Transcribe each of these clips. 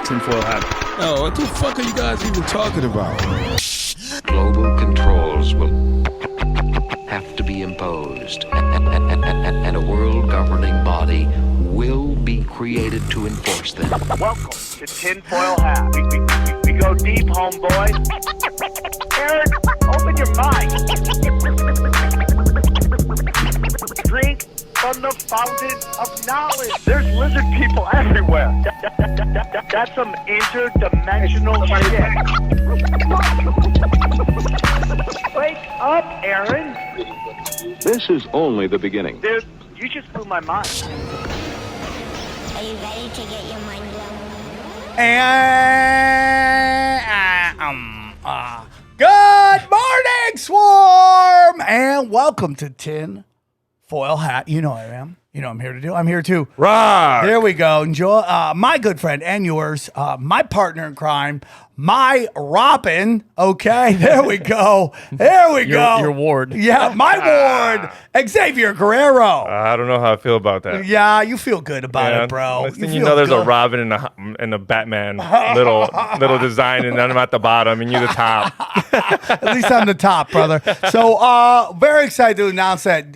tinfoil hat. Oh, what the fuck are you guys even talking about? Global controls will have to be imposed, and a world governing body will be created to enforce them. Welcome to Tinfoil Hat. We go deep, homeboy. Aaron, open your mind. Drink from the fountain of knowledge. There's lizard people everywhere. That's some interdimensional shit. Wake up, Aaron. This is only the beginning. Dude, you just blew my mind. Are you ready to get your mind blown? Good morning, Swarm, and welcome to Tin Foil Hat. You know I am. You know I'm here to do. I'm here to Rock. There we go. Enjoy. My good friend and yours, my partner in crime, my Robin. Okay, there we go. There we go. Your ward. Yeah, my ward, Xavier Guerrero. I don't know how I feel about that. Yeah, you feel good about it, bro. Next thing you know, there's a Robin and a Batman little design, and then I'm at the bottom, and you're the top. At least I'm the top, brother. So, very excited to announce that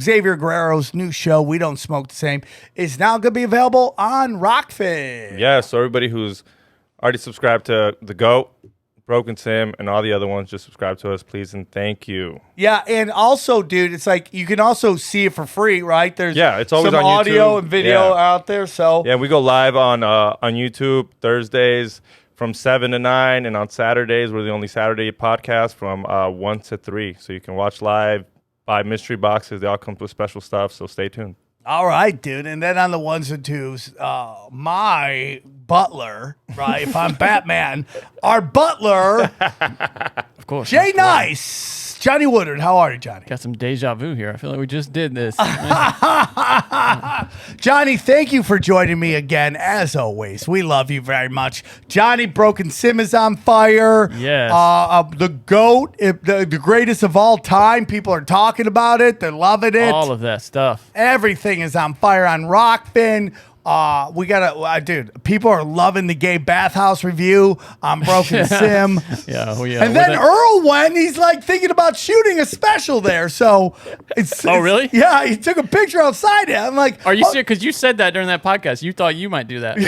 Xavier Guerrero's new show, We Don't Smoke the Same, is now going to be available on Rockfin. Yeah, so everybody who's already subscribed to The GOAT, Broken Sim, and all the other ones, just subscribe to us, please, and thank you. Yeah, and also, dude, it's like you can also see it for free, right? There's it's always some on audio YouTube. and video out there. So yeah, we go live on YouTube Thursdays from 7 to 9, and on Saturdays, we're the only Saturday podcast from 1 to 3. So you can watch live, buy mystery boxes. They all come with special stuff, so stay tuned. all right, dude. And then on the ones and twos, my butler, right? If I'm Batman, our butler, Of course. Jay Nice, Johnny Woodard. How are you, Johnny? Got some deja vu here. I feel like we just did this. Johnny, thank you for joining me again, as always. We love you very much. Johnny, Broken Sim is on fire. Yes. The GOAT, the greatest of all time. People are talking about it. They're loving it. All of that stuff. Everything is on fire on Rockfin. We gotta, dude. People are loving the gay bathhouse review on Broken Sim. Yeah, yeah. And then Earl went. He's like thinking about shooting a special there. So it's. Oh, really? Yeah, he took a picture outside it. I'm like, Are you serious? Because you said that during that podcast. You thought you might do that.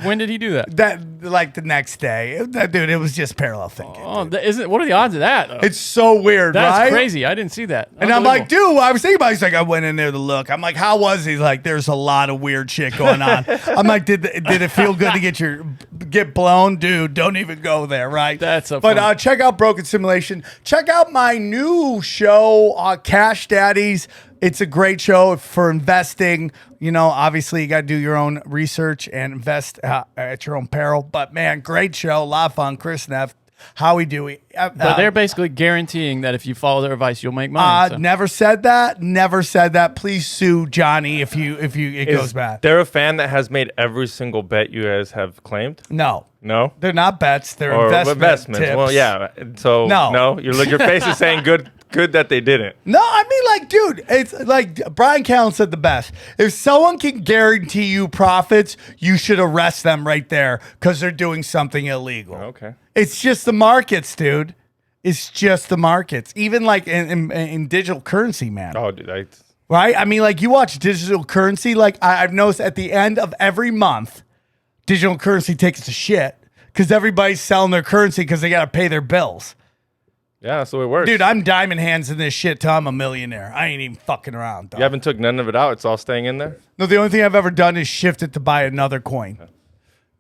When did he do that? That like the next day, dude. It was just parallel thinking. Oh, what are the odds of that? Though? It's so weird, That's right? crazy. I didn't see that. And I'm like, dude, I was thinking about it. He's like, I went in there to look. I'm like, how was he? He's like, there's a lot of weird shit going on. I'm like, did it feel good to get blown? Dude, don't even go there, right? That's so But funny. check out Broken Simulation. Check out my new show, Cash Daddies. It's a great show for investing. You know, obviously you got to do your own research and invest at your own peril. But man, great show, a lot of fun. Chris Neff, Howie Dewey. But they're basically guaranteeing that if you follow their advice, you'll make money. So. Never said that. Never said that. Please sue Johnny if it goes bad. They're a fan that has made every single bet you guys have claimed? No. No? They're not bets. They're Or investments. Tips. Well, yeah. So, No. Your face is saying good that they didn't. No, I mean, like, dude, it's like Brian Callen said the best. If someone can guarantee you profits, you should arrest them right there because they're doing something illegal. Okay. It's just the markets, dude. It's just the markets. Even like in digital currency, man. Oh, dude. Right? I mean, like, you watch digital currency. Like, I've noticed at the end of every month, digital currency takes a shit because everybody's selling their currency because they got to pay their bills. Yeah, that's the way it works. Dude, I'm diamond hands in this shit till I'm a millionaire. I ain't even fucking around, dog. You haven't took none of it out. It's all staying in there? No, the only thing I've ever done is shift it to buy another coin.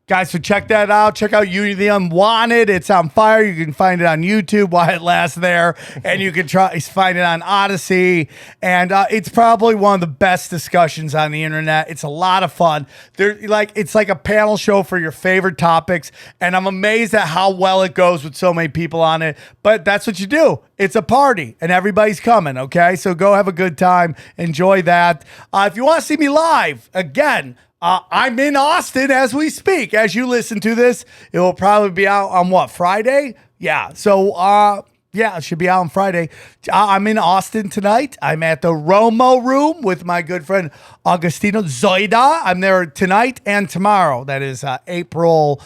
Guys, so check that out. Check out Unity the Unwanted. It's on fire. You can find it on YouTube while it lasts there. And you can find it on Odyssey. And it's probably one of the best discussions on the internet. It's a lot of fun. It's like a panel show for your favorite topics. And I'm amazed at how well it goes with so many people on it. But that's what you do. It's a party and everybody's coming, okay? So go have a good time. Enjoy that. If you want to see me live, again, I'm in Austin as we speak. As you listen to this, it will probably be out on Friday? Yeah. So, Yeah, it should be out on Friday. I'm in Austin tonight. I'm at the Romo Room with my good friend Augustino Zoida. I'm there tonight and tomorrow. That is April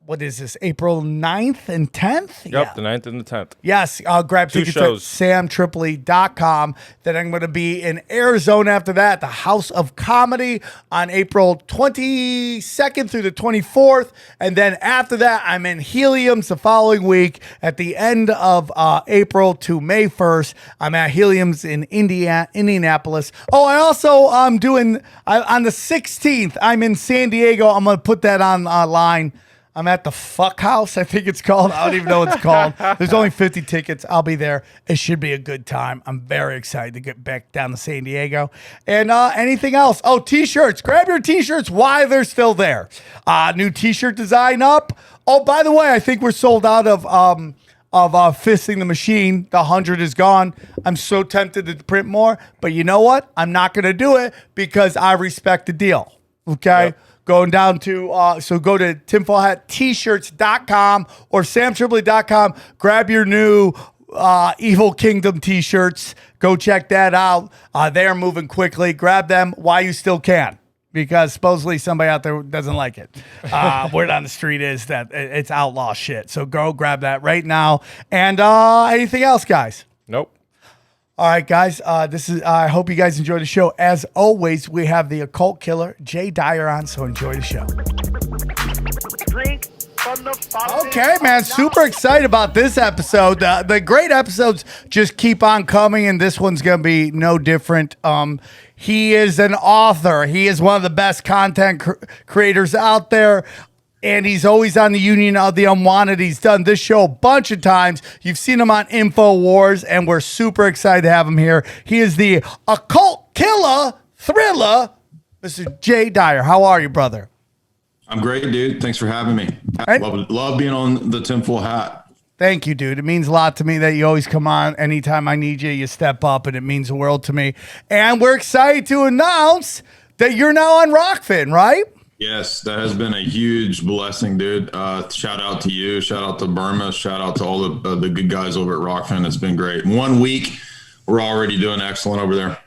9th and 10th? Yep, the 9th and the 10th. Yes, I'll grab Two tickets shows. at samtripoli.com. Then I'm going to be in Arizona after that, the House of Comedy on April 22nd through the 24th. And then after that, I'm in Helium's the following week at the end of April to May 1st. I'm at Helium's in Indianapolis. Oh, I also on the 16th, I'm in San Diego. I'm going to put that online. I'm at the Fuck House, I think it's called. I don't even know what it's called. There's only 50 tickets. I'll be there. It should be a good time. I'm very excited to get back down to San Diego. And anything else? Oh, T-shirts. Grab your T-shirts while they're still there. New T-shirt design up. Oh, by the way, I think we're sold out of Fisting the Machine. The 100 is gone. I'm so tempted to print more. But you know what? I'm not going to do it because I respect the deal. Okay? Yep. Going down to, so go to tinfoilhattshirts.com or samtripoli.com. Grab your new Evil Kingdom t-shirts. Go check that out. They are moving quickly. Grab them while you still can, because supposedly somebody out there doesn't like it. Word on the street is that it's outlaw shit. So go grab that right now. And anything else, guys? Nope. All right, guys. I hope you guys enjoy the show. As always, we have the occult killer Jay Dyer on, so enjoy the show. Drink from the fountain. Okay, man. Super excited about this episode. The great episodes just keep on coming, and this one's gonna be no different. He is an author. He is one of the best content creators out there. And he's always on the Union of the Unwanted. He's done this show a bunch of times. You've seen him on InfoWars, and we're super excited to have him here. He is the occult killer thriller, Mr. Jay Dyer. How are you, brother? I'm great, dude. Thanks for having me. Love being on the tinfoil hat. Thank you, dude. It means a lot to me that you always come on. Anytime I need you, you step up, and it means the world to me. And we're excited to announce that you're now on Rockfin, right? Yes, that has been a huge blessing, dude. Shout out to you. Shout out to Burma. Shout out to all the good guys over at Rockfin. It's been great. 1 week, we're already doing excellent over there.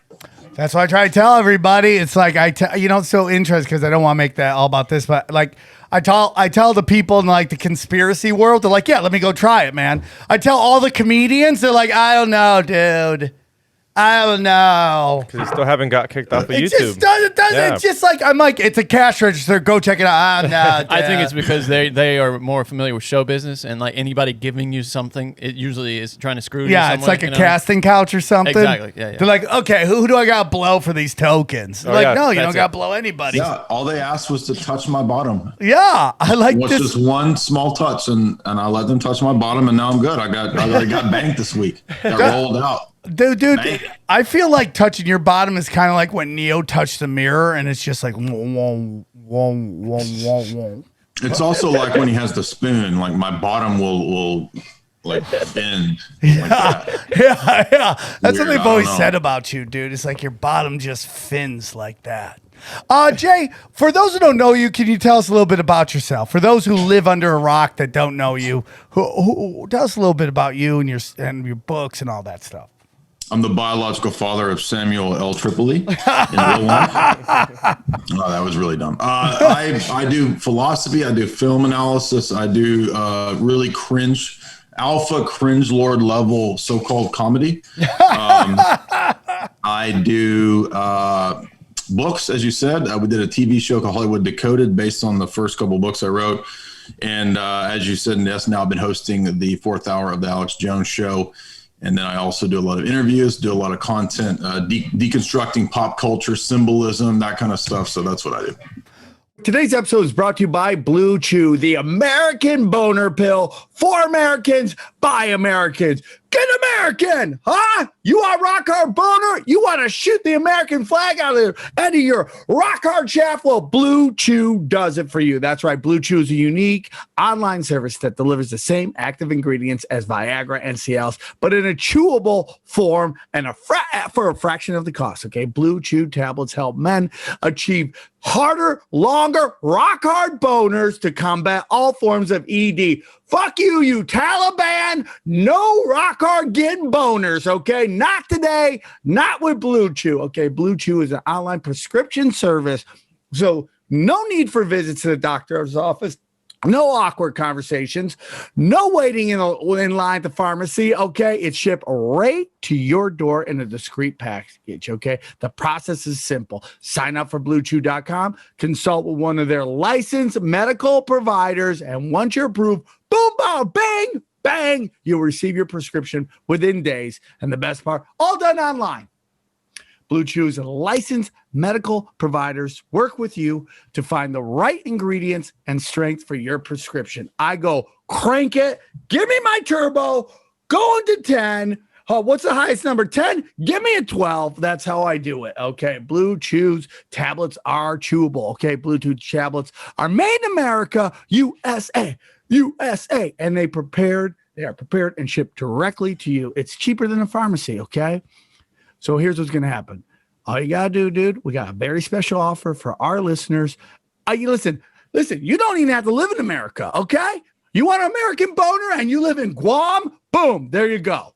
That's what I try to tell everybody. It's like it's so interesting because I don't want to make that all about this, but like I tell the people in like the conspiracy world, they're like, yeah, let me go try it, man. I tell all the comedians, they're like, I don't know, dude. I don't know. Because you still haven't got kicked off of YouTube. Just doesn't. Yeah. It's just like, I'm like, it's a cash register. Go check it out. I don't know. I think it's because they are more familiar with show business, and like anybody giving you something, it usually is trying to screw you. Yeah, it's like a casting couch or something. Exactly. Yeah. They're like, okay, who do I got to blow for these tokens? They're like, no, you don't got to blow anybody. Yeah, all they asked was to touch my bottom. Yeah, I like this. Just one small touch, and I let them touch my bottom, and now I'm good. I got banked this week. Got rolled out. Dude, I feel like touching your bottom is kind of like when Neo touched the mirror, and it's just like, whoa, whoa, whoa, whoa, whoa. It's also like when he has the spoon, like my bottom will like bend. Like that. Yeah. That's what they've always said about you, dude. It's like your bottom just fins like that. Jay, for those who don't know you, can you tell us a little bit about yourself? For those who live under a rock that don't know you, who tell us a little bit about you and your books and all that stuff. I'm the biological father of Samuel L. Tripoli in real life. Oh, that was really dumb. I do philosophy. I do film analysis. I do really alpha cringe lord level so-called comedy. I do books, as you said. We did a TV show called Hollywood Decoded based on the first couple books I wrote. And as you said, yes, now I've been hosting the 4th hour of the Alex Jones Show. And then I also do a lot of interviews, do a lot of content, deconstructing pop culture, symbolism, that kind of stuff. So that's what I do. Today's episode is brought to you by Blue Chew, the American boner pill for Americans by Americans. Get American, huh? You want rock hard boner? You want to shoot the American flag out of your rock hard shaft? Well, Blue Chew does it for you. That's right. Blue Chew is a unique online service that delivers the same active ingredients as Viagra and Cialis, but in a chewable form and for a fraction of the cost. Okay, Blue Chew tablets help men achieve harder, longer, rock hard boners to combat all forms of ED. Fuck you, you Taliban. No rock hard getting boners, okay? Not today, not with Blue Chew, okay? Blue Chew is an online prescription service, so no need for visits to the doctor's office. No awkward conversations, no waiting in line at the pharmacy, okay? It's shipped right to your door in a discreet package, okay? The process is simple. Sign up for BlueChew.com, consult with one of their licensed medical providers, and once you're approved, boom, boom, bang, bang, you'll receive your prescription within days. And the best part, all done online. Blue Chew's licensed medical providers work with you to find the right ingredients and strength for your prescription. I go, crank it, give me my turbo, go into 10. What's the highest number? 10? Give me a 12. That's how I do it. Okay. Blue Chew's tablets are chewable. Okay. Bluetooth tablets are made in America, USA, USA. And they are prepared and shipped directly to you. It's cheaper than a pharmacy. Okay. So here's what's going to happen. All you got to do, dude, we got a very special offer for our listeners. Listen, you don't even have to live in America, okay? You want an American boner and you live in Guam? Boom, there you go.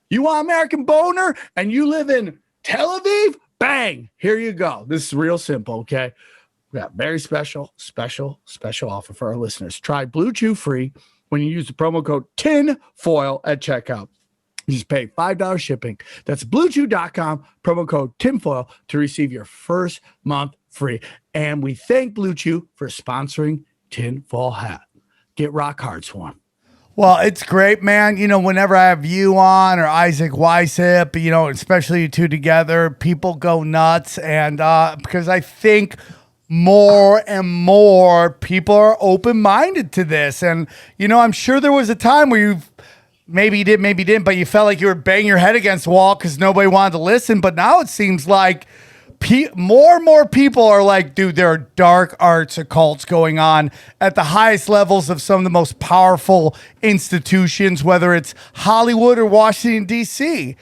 You want American boner and you live in Tel Aviv? Bang, here you go. This is real simple, okay? We got a very special offer for our listeners. Try Blue Chew free when you use the promo code TINFOIL at checkout. You just pay $5 shipping. That's BlueChew.com, promo code TINFOIL to receive your first month free. And we thank Blue Chew for sponsoring Tinfoil Hat. Get rock hard, Swarm. Well, it's great, man. You know, whenever I have you on or Isaac Weishaupt, you know, especially you two together, people go nuts. And because I think more and more people are open-minded to this. And, you know, I'm sure there was a time where you've maybe you did, maybe you didn't, but you felt like you were banging your head against the wall because nobody wanted to listen. But now it seems like more and more people are like, dude, there are dark arts occults going on at the highest levels of some of the most powerful institutions, whether it's Hollywood or Washington, D.C.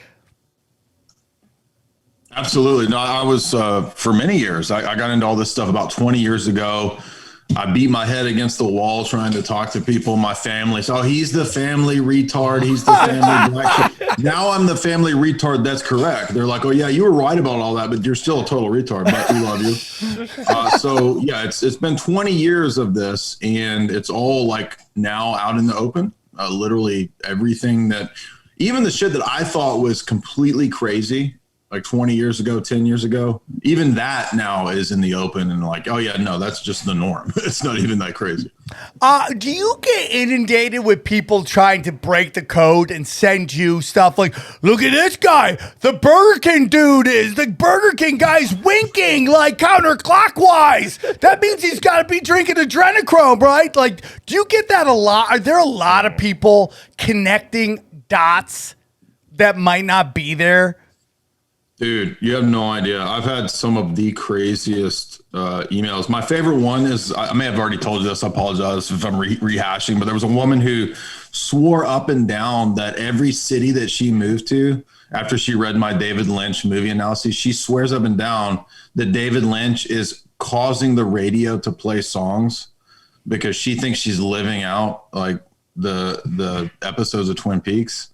Absolutely. No, I was, for many years, I got into all this stuff about 20 years ago. I beat my head against the wall trying to talk to people, my family. So he's the family retard. He's the family black sheep. Now I'm the family retard. That's correct. They're like, oh yeah, you were right about all that, but you're still a total retard, but we love you. So yeah, it's been 20 years of this, and it's all like now out in the open. Literally everything that, even the shit that I thought was completely crazy, like 20 years ago, 10 years ago, even that now is in the open and like, oh yeah, no, that's just the norm. It's not even that crazy. Do you get inundated with people trying to break the code and send you stuff like, look at this guy, the Burger King guy's winking like counterclockwise. That means he's got to be drinking adrenochrome, right? Like, do you get that a lot? Are there a lot of people connecting dots that might not be there? Dude, you have no idea. I've had some of the craziest emails. My favorite one is, I may have already told you this, I apologize if I'm rehashing, but there was a woman who swore up and down that every city that she moved to, after she read my David Lynch movie analysis, she swears up and down that David Lynch is causing the radio to play songs because she thinks she's living out like the episodes of Twin Peaks.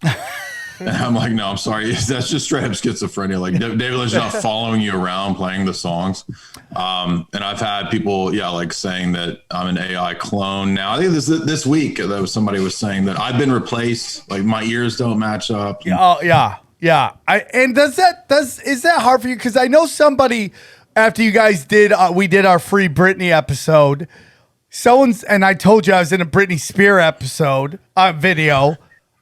And I'm like, no, I'm sorry. That's just straight up schizophrenia. Like David Lynch is not following you around playing the songs. And I've had people, like saying that I'm an AI clone now. I think this week that somebody was saying that I've been replaced. Like my ears don't match up. Oh yeah. Is that hard for you? Because I know somebody after you guys we did our free Britney episode. And I told you I was in a Britney Spears episode video.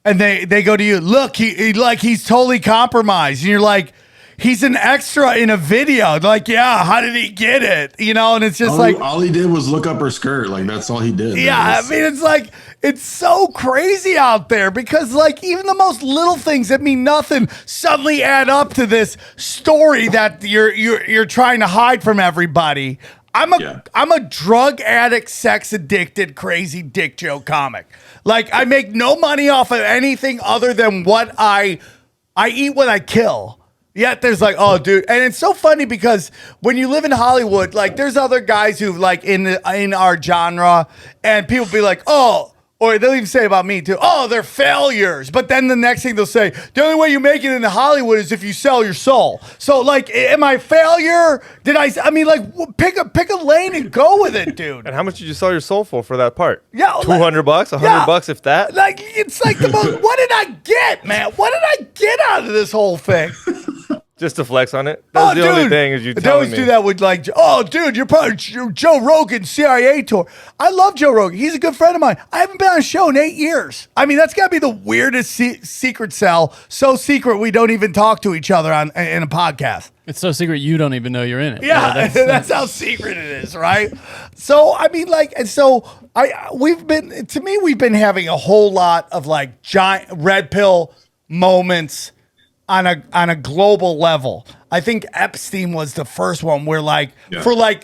And they go to you, look, he's totally compromised. And you're like, he's an extra in a video. They're like, yeah, how did he get it? You know, and it's just all he did was look up her skirt. Like, that's all he did. Yeah, I mean, it's like, it's so crazy out there because, like, even the most little things that mean nothing suddenly add up to this story that you're trying to hide from everybody. I'm a drug addict, sex addicted, crazy dick joke comic. Like, I make no money off of anything other than what I eat what I kill. Yet there's like, oh, dude. And it's so funny because when you live in Hollywood, like there's other guys who like in our genre and people be like, oh, Or they'll even say about me too, oh, they're failures. But then the next thing they'll say, the only way you make it into Hollywood is if you sell your soul. So like, am I a failure? I mean, like, pick a lane and go with it, dude. And how much did you sell your soul for that part? Yeah, $200, $100, if that. Like, it's like the most, what did I get, man? What did I get out of this whole thing? Just to flex on it. That's the only thing is you They telling always me. do that with like, oh, dude, you're part of Joe Rogan's CIA tour. I love Joe Rogan. He's a good friend of mine. I haven't been on a show in 8 years. I mean, that's got to be the weirdest secret cell. So secret we don't even talk to each other in a podcast. It's so secret you don't even know you're in it. Yeah, that's how secret it is, right? So I mean, like, and so we've been having a whole lot of like giant red pill moments on a global level. I think Epstein was the first one where for like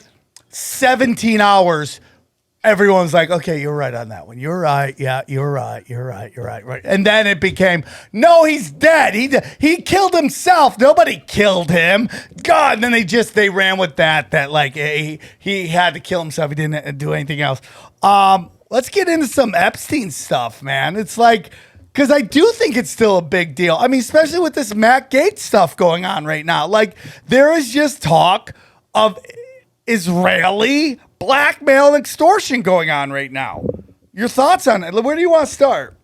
17 hours, everyone's like, okay, you're right on that one. You're right. Yeah, you're right. Right. And then it became, no, he's dead. He killed himself. Nobody killed him. God. And then they ran with that like he had to kill himself. He didn't do anything else. Let's get into some Epstein stuff, man. It's like, because I do think it's still a big deal. I mean, especially with this Matt Gaetz stuff going on right now. Like, there is just talk of Israeli blackmail and extortion going on right now. Your thoughts on it? Where do you want to start?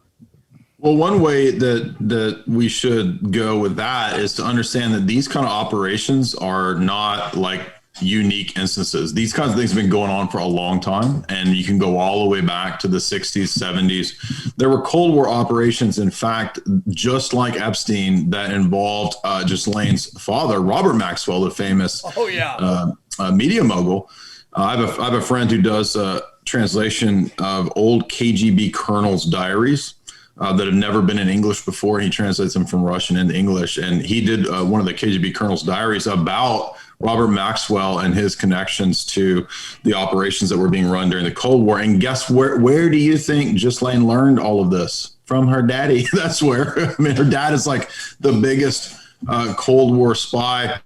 Well, one way that we should go with that is to understand that these kind of operations are not like unique instances. These kinds of things have been going on for a long time, and you can go all the way back to the 60s, 70s. There were Cold War operations, in fact, just like Epstein, that involved Ghislaine's father, Robert Maxwell, the famous media mogul. I have a friend who does translation of old KGB colonels' diaries that have never been in English before. He translates them from Russian into English, and he did one of the KGB colonels' diaries about Robert Maxwell and his connections to the operations that were being run during the Cold War. And guess where do you think Ghislaine learned all of this? From her daddy. That's where. I mean, her dad is like the biggest Cold War spy.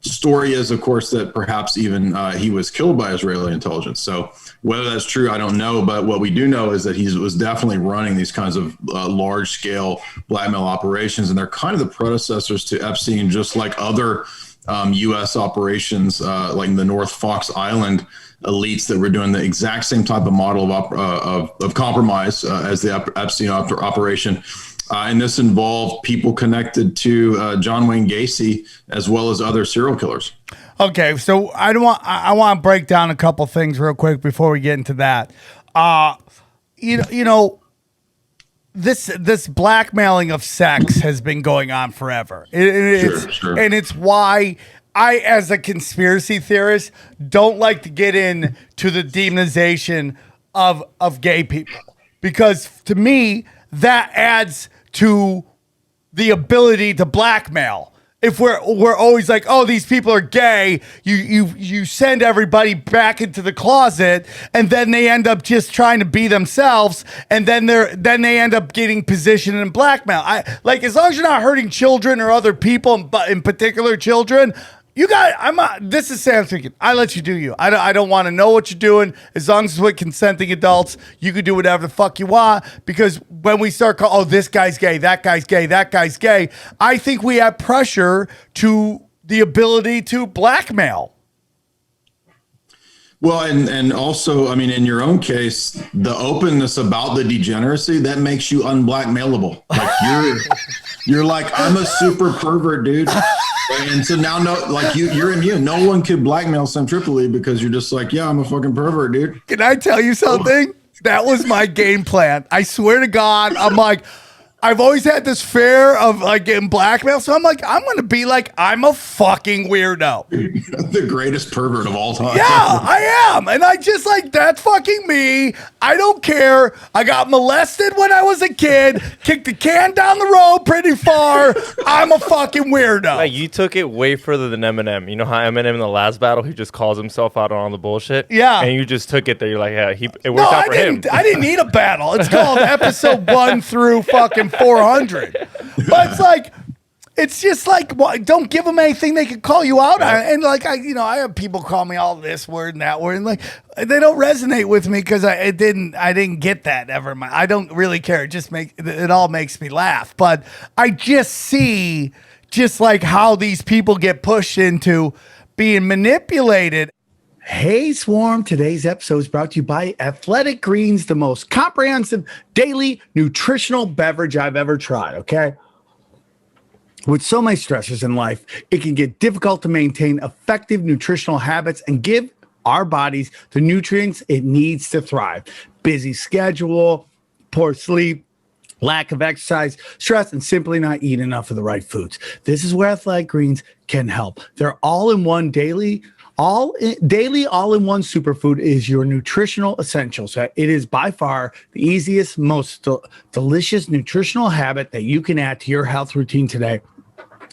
Story is, of course, that perhaps even he was killed by Israeli intelligence. So whether that's true, I don't know. But what we do know is that he was definitely running these kinds of large-scale blackmail operations, and they're kind of the predecessors to Epstein, just like other U.S. operations like the North Fox Island elites that were doing the exact same type of model of compromise as the Epstein operation. And this involved people connected to John Wayne Gacy as well as other serial killers. Okay, so I want to break down a couple things real quick before we get into that. You know, this blackmailing of sex has been going on forever. Sure. And it's why I, as a conspiracy theorist, don't like to get into the demonization of gay people, because to me that adds to the ability to blackmail. If we're always like, oh, these people are gay, you send everybody back into the closet, and then they end up just trying to be themselves, and then they end up getting positioned in blackmail. As long as you're not hurting children or other people, but in particular children. This is Sam speaking. I let you do you. I don't want to know what you're doing. As long as it's with consenting adults, you can do whatever the fuck you want. Because when we start calling, oh, this guy's gay, that guy's gay, that guy's gay, I think we have pressure to the ability to blackmail. Well, and also, I mean, in your own case, the openness about the degeneracy, that makes you unblackmailable. Like you're like, I'm a super pervert, dude. And so now, you're immune. No one could blackmail Sam Tripoli because you're just like, yeah, I'm a fucking pervert, dude. Can I tell you something? That was my game plan. I swear to God, I'm like, I've always had this fear of like getting blackmail. So I'm like, I'm going to be like, I'm a fucking weirdo. The greatest pervert of all time. Yeah, I am. And I just like, that's fucking me. I don't care. I got molested when I was a kid, kicked the can down the road pretty far. I'm a fucking weirdo. Like, you took it way further than Eminem. You know how Eminem in the last battle, he just calls himself out on all the bullshit? Yeah. And you just took it there. You're like, yeah, it worked out for him. I didn't need a battle. It's called episode 1 through fucking 400. But it's like, it's just like, well, don't give them anything they can call you out on. And like, I have people call me all this word and that word, and like, they don't resonate with me because I didn't get that ever. I don't really care. It all makes me laugh. But I just see just like how these people get pushed into being manipulated. Hey, Swarm. Today's episode is brought to you by Athletic Greens, the most comprehensive daily nutritional beverage I've ever tried, okay? With so many stressors in life, it can get difficult to maintain effective nutritional habits and give our bodies the nutrients it needs to thrive. Busy schedule, poor sleep, lack of exercise, stress, and simply not eating enough of the right foods. This is where Athletic Greens can help. Their all-in-one all-in-one superfood is your nutritional essentials. It is by far the easiest, most delicious nutritional habit that you can add to your health routine today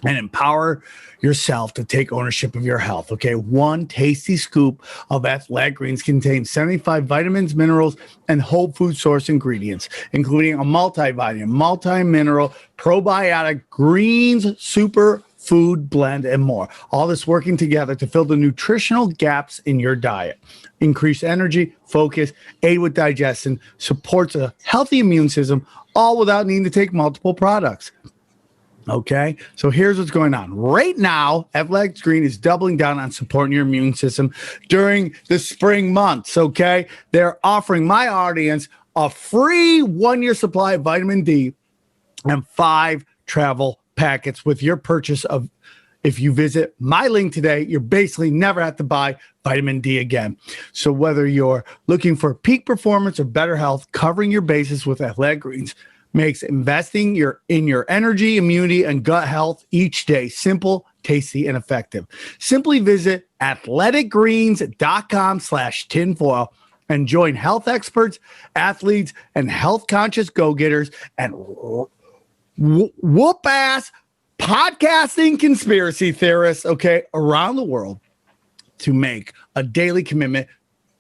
and empower yourself to take ownership of your health. Okay, one tasty scoop of Athletic Greens contains 75 vitamins, minerals, and whole food source ingredients, including a multivitamin, multi-mineral, probiotic, greens, super food blend, and more. All this working together to fill the nutritional gaps in your diet, increase energy, focus, aid with digestion, supports a healthy immune system, all without needing to take multiple products. Okay, so here's what's going on. Right now, Athletic Greens is doubling down on supporting your immune system during the spring months, okay? They're offering my audience a free 1-year supply of vitamin D and 5 travel packets with your purchase of, if you visit my link today, you basically never have to buy vitamin D again. So whether you're looking for peak performance or better health, covering your bases with Athletic Greens makes investing in your energy, immunity, and gut health each day simple, tasty, and effective. Simply visit athleticgreens.com/tinfoil and join health experts, athletes, and health-conscious go-getters and whoop-ass podcasting conspiracy theorists, okay, around the world to make a daily commitment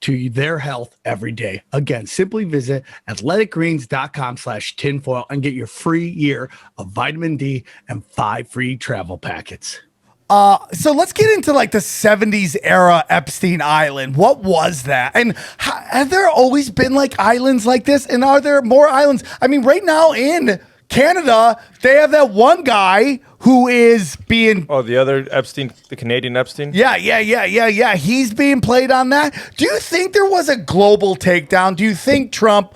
to their health every day. Again, simply visit athleticgreens.com/tinfoil and get your free year of vitamin D and 5 free travel packets. So let's get into like the 70s era Epstein Island. What was that? And have there always been like islands like this? And are there more islands? I mean, right now in Canada, they have that one guy who is being... Oh, the other Epstein, the Canadian Epstein? Yeah. He's being played on that. Do you think there was a global takedown? Do you think Trump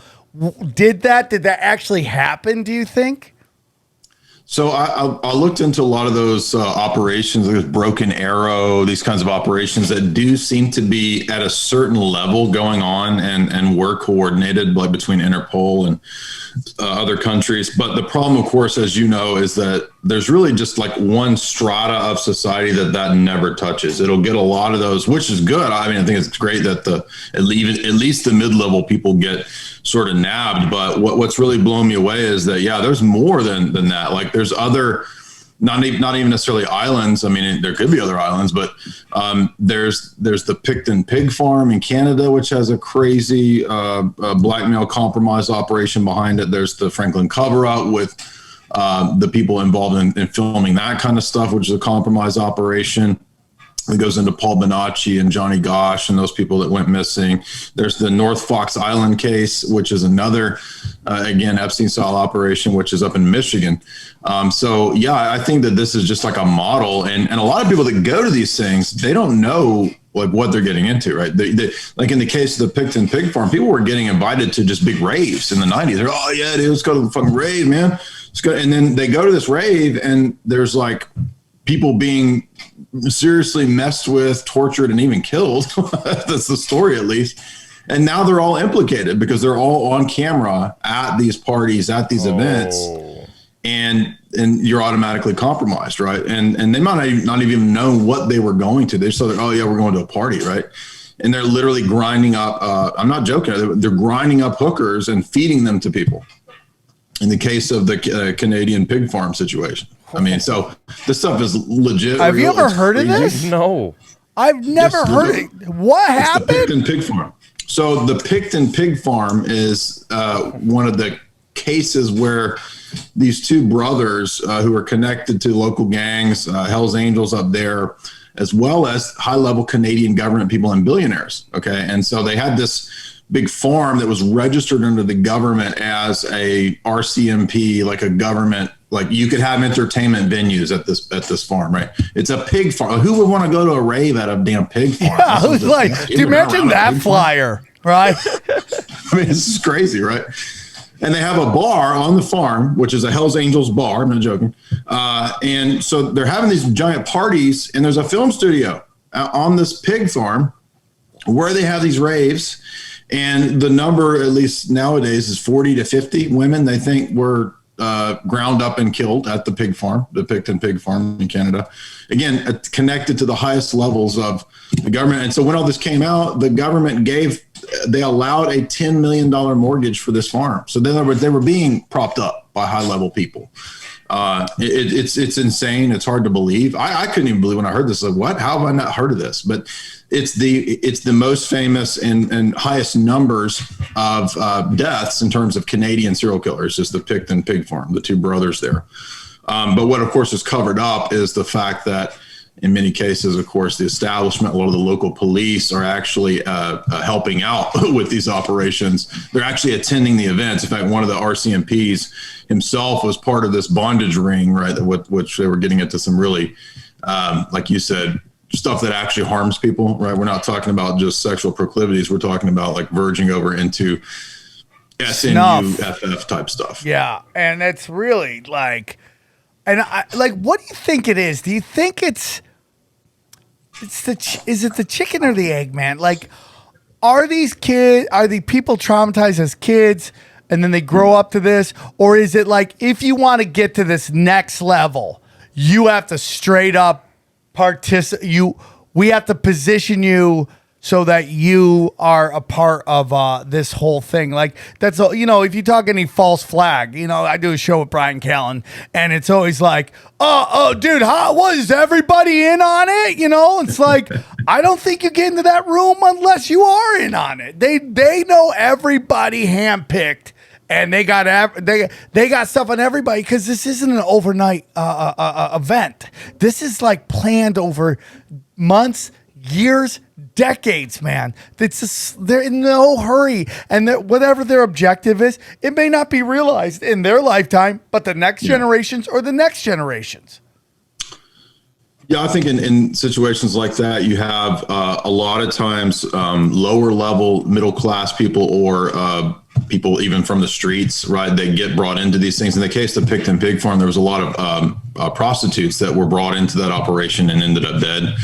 did that? Did that actually happen, do you think? So I looked into a lot of those operations, like Broken Arrow, these kinds of operations that do seem to be at a certain level going on and were coordinated like between Interpol and other countries. But the problem, of course, as you know, is that there's really just like one strata of society that never touches. It'll get a lot of those, which is good. I mean, I think it's great that at least the mid-level people get sort of nabbed. But what's really blown me away is that, yeah, there's more than that. Like there's other, not even necessarily islands. I mean, there could be other islands, but there's the Picton Pig Farm in Canada, which has a crazy blackmail compromise operation behind it. There's the Franklin cover-up with the people involved in filming that kind of stuff, which is a compromise operation. It goes into Paul Bonacci and Johnny Gosch and those people that went missing. There's the North Fox Island case, which is another, again, Epstein-style operation, which is up in Michigan. So, yeah, I think that this is just like a model. And a lot of people that go to these things, they don't know like what they're getting into, right? They, like in the case of the Picton Pig Farm, people were getting invited to just big raves in the 90s. They're, oh, yeah, dude, let's go to the fucking rave, man. Let's go. And then they go to this rave and there's like people being seriously messed with, tortured, and even killed. That's the story, at least. And now they're all implicated because they're all on camera at these parties, at these events, and you're automatically compromised, right? And they might not even know what they were going to. They just thought, oh yeah, we're going to a party, right? And they're literally grinding up. I'm not joking. They're grinding up hookers and feeding them to people. In the case of the Canadian pig farm situation. I mean, so this stuff is legit. Have you ever heard of this? No. I've never heard it. What happened? The Picton Pig Farm. So the Picton Pig Farm is one of the cases where these two brothers who are connected to local gangs, Hell's Angels up there, as well as high-level Canadian government people and billionaires. Okay, and so they had this big farm that was registered under the government as a RCMP, like a government, like you could have entertainment venues at this farm, right? It's a pig farm. Who would want to go to a rave at a damn pig farm? Yeah, who's like, do you imagine that flyer, right? I mean, this is crazy, right? And they have a bar on the farm, which is a Hell's Angels bar. I'm not joking. And so they're having these giant parties, and there's a film studio on this pig farm where they have these raves. And the number, at least nowadays, is 40 to 50 women they think were ground up and killed at the pig farm, the Picton pig farm in Canada. Again, connected to the highest levels of the government. And so when all this came out, the government they allowed a $10 million mortgage for this farm. So then they were being propped up by high level people. It's insane. It's hard to believe. I couldn't even believe when I heard this. Like, what? How have I not heard of this? But it's the most famous and highest numbers of deaths in terms of Canadian serial killers, just the Picton pig farm, the two brothers there. But what, of course, is covered up is the fact that in many cases, of course, the establishment, a lot of the local police are actually helping out with these operations. They're actually attending the events. In fact, one of the RCMPs himself was part of this bondage ring, right, which they were getting into some really, like you said, stuff that actually harms people, right? We're not talking about just sexual proclivities. We're talking about like verging over into SNU, FF type stuff. Yeah, and it's really like, and what do you think it is? Do you think is it the chicken or the egg, man? Like, are the people traumatized as kids and then they grow up to this? Or is it like, if you want to get to this next level, you have to straight up we have to position you so that you are a part of this whole thing. Like, that's, if you talk any false flag, I do a show with Brian Callen, and it's always like, oh, dude, was everybody in on it? It's like, I don't think you get into that room unless you are in on it. They know everybody handpicked, and they got stuff on everybody, because this isn't an overnight event. This is like planned over months, years, decades, man. They're in no hurry, and whatever their objective is, it may not be realized in their lifetime, but the next generations or the next generations. Yeah, I think in situations like that, you have a lot of times lower level middle class people or people even from the streets, right? They get brought into these things. In the case of Picton Pig Farm, there was a lot of prostitutes that were brought into that operation and ended up dead.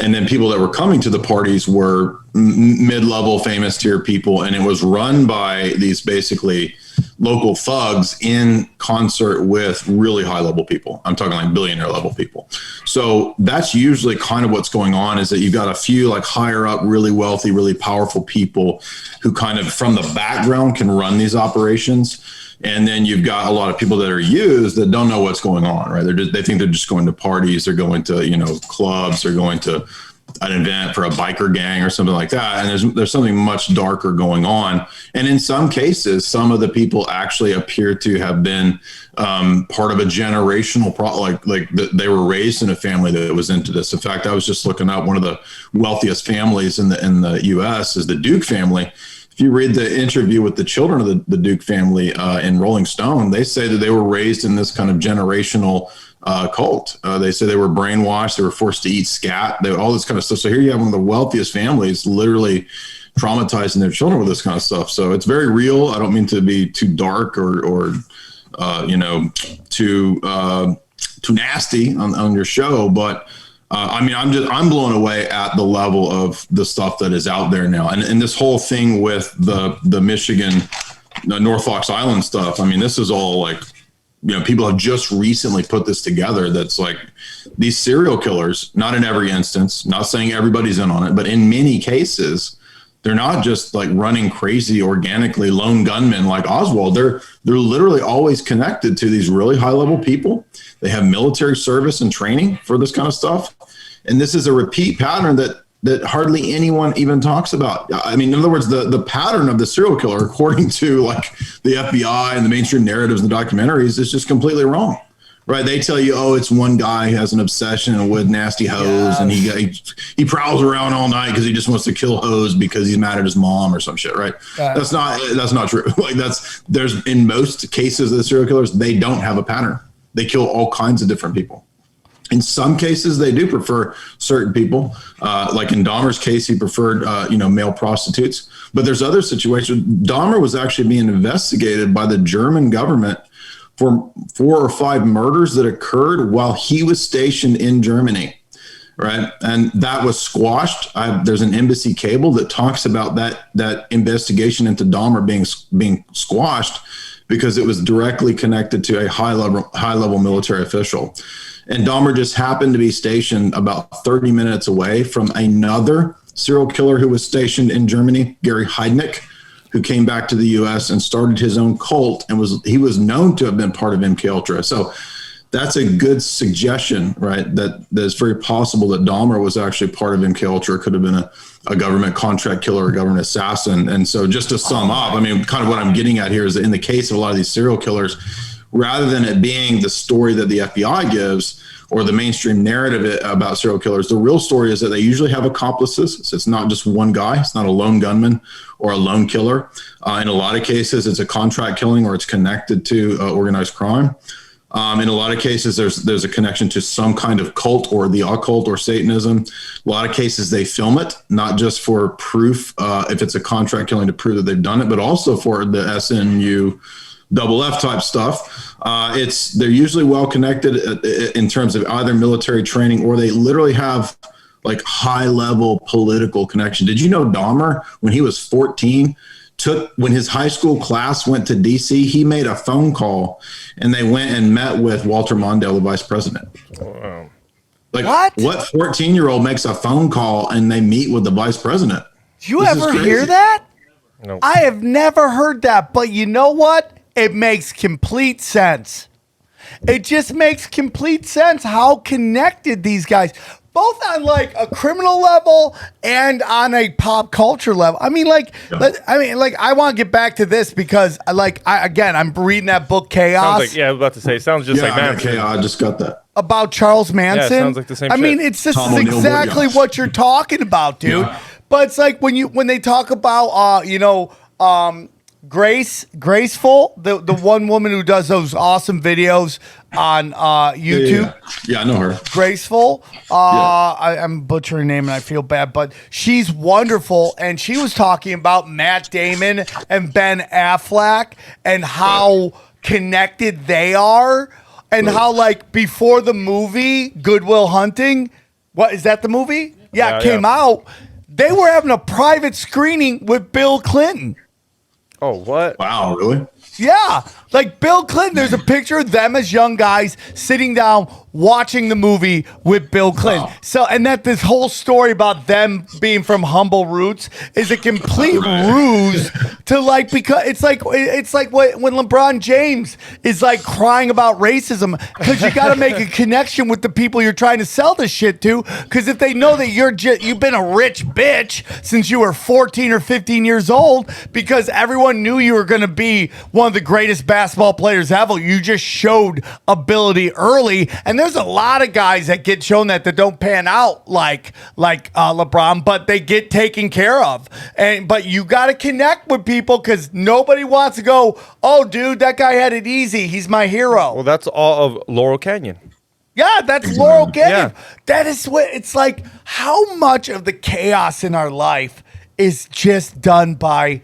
And then people that were coming to the parties were mid-level famous tier people. And it was run by these basically local thugs in concert with really high level people. I'm talking like billionaire level people. So that's usually kind of what's going on, is that you've got a few like higher up, really wealthy, really powerful people who kind of from the background can run these operations. And then you've got a lot of people that are used that don't know what's going on, right? They think they're just going to parties, they're going to, clubs, they're going to an event for a biker gang or something like that. And there's something much darker going on. And in some cases, some of the people actually appear to have been part of a generational they were raised in a family that was into this. In fact, I was just looking up one of the wealthiest families in the US is the Duke family. If you read the interview with the children of the Duke family in Rolling Stone, they say that they were raised in this kind of generational cult. They say they were brainwashed. They were forced to eat scat. All this kind of stuff. So here you have one of the wealthiest families literally traumatizing their children with this kind of stuff. So it's very real. I don't mean to be too dark or too nasty on your show, but I'm blown away at the level of the stuff that is out there now. And this whole thing with the Michigan, North Fox Island stuff. I mean, this is all like, people have just recently put this together. That's like these serial killers, not in every instance, not saying everybody's in on it, but in many cases, they're not just like running crazy organically lone gunmen like Oswald. They're literally always connected to these really high level people. They have military service and training for this kind of stuff. And this is a repeat pattern that that hardly anyone even talks about. I mean, in other words, the pattern of the serial killer, according to like the FBI and the mainstream narratives and the documentaries, is just completely wrong. Right? They tell you, oh, it's one guy who has an obsession with nasty hoes, and he prowls around all night because he just wants to kill hoes because he's mad at his mom or some shit. Right? That's not true. Like there's in most cases of the serial killers, they don't have a pattern. They kill all kinds of different people. In some cases, they do prefer certain people. Like in Dahmer's case, he preferred, male prostitutes. But there's other situations. Dahmer was actually being investigated by the German government for 4 or 5 murders that occurred while he was stationed in Germany, right? And that was squashed. There's an embassy cable that talks about that investigation into Dahmer being squashed because it was directly connected to a high level military official. And Dahmer just happened to be stationed about 30 minutes away from another serial killer who was stationed in Germany, Gary Heidnik, who came back to the U.S. and started his own cult, and he was known to have been part of MKUltra. So that's a good suggestion, right? That it's very possible that Dahmer was actually part of MKUltra. Could have been a government contract killer or government assassin. And so just to sum up, I mean, kind of what I'm getting at here is that in the case of a lot of these serial killers, rather than it being the story that the FBI gives or the mainstream narrative about serial killers, the real story is that they usually have accomplices. So it's not just one guy. It's not a lone gunman or a lone killer. In a lot of cases, it's a contract killing or it's connected to organized crime. In a lot of cases, there's a connection to some kind of cult or the occult or Satanism. A lot of cases, they film it, not just for proof, if it's a contract killing to prove that they've done it, but also for the SNU double F type stuff. They're usually well connected in terms of either military training or they literally have like high level political connection. Did you know Dahmer, when he was 14, when his high school class went to DC, he made a phone call and they went and met with Walter Mondale, the vice president. Wow. Like what 14-year-old makes a phone call and they meet with the vice president? Do you ever hear that? No. I have never heard that, but you know what? It makes complete sense. It just makes complete sense how connected these guys, both on like a criminal level and on a pop culture level. I mean, I want to get back to this because I'm reading that book Chaos. Sounds like, I was about to say, it sounds just like Manson. I just got that. About Charles Manson. Yeah, it sounds like the same shit. I mean, it's just Tom O'Neill, exactly what you're talking about, dude. Yeah. But it's like when they talk about Graceful, the one woman who does those awesome videos on YouTube. Yeah, I know her. Graceful. I'm butchering her name and I feel bad, but she's wonderful. And she was talking about Matt Damon and Ben Affleck and how connected they are and how like before the movie Good Will Hunting, what is that the movie? Yeah, it came out. They were having a private screening with Bill Clinton. Oh, what? Wow, really? Yeah. Like Bill Clinton, there's a picture of them as young guys sitting down watching the movie with Bill Clinton. Wow. So, and that this whole story about them being from humble roots is a complete ruse to like, because it's like when LeBron James is like crying about racism because you got to make a connection with the people you're trying to sell this shit to. Because if they know that you've been a rich bitch since you were 14 or 15 years old because everyone knew you were going to be one of the greatest basketball players ever. You just showed ability early, and there's a lot of guys that get shown that don't pan out like LeBron, but they get taken care of. But you got to connect with people because nobody wants to go, oh, dude, that guy had it easy. He's my hero. Well, that's all of Laurel Canyon. Yeah, that's Laurel Canyon. Yeah. That is what it's like. How much of the chaos in our life is just done by.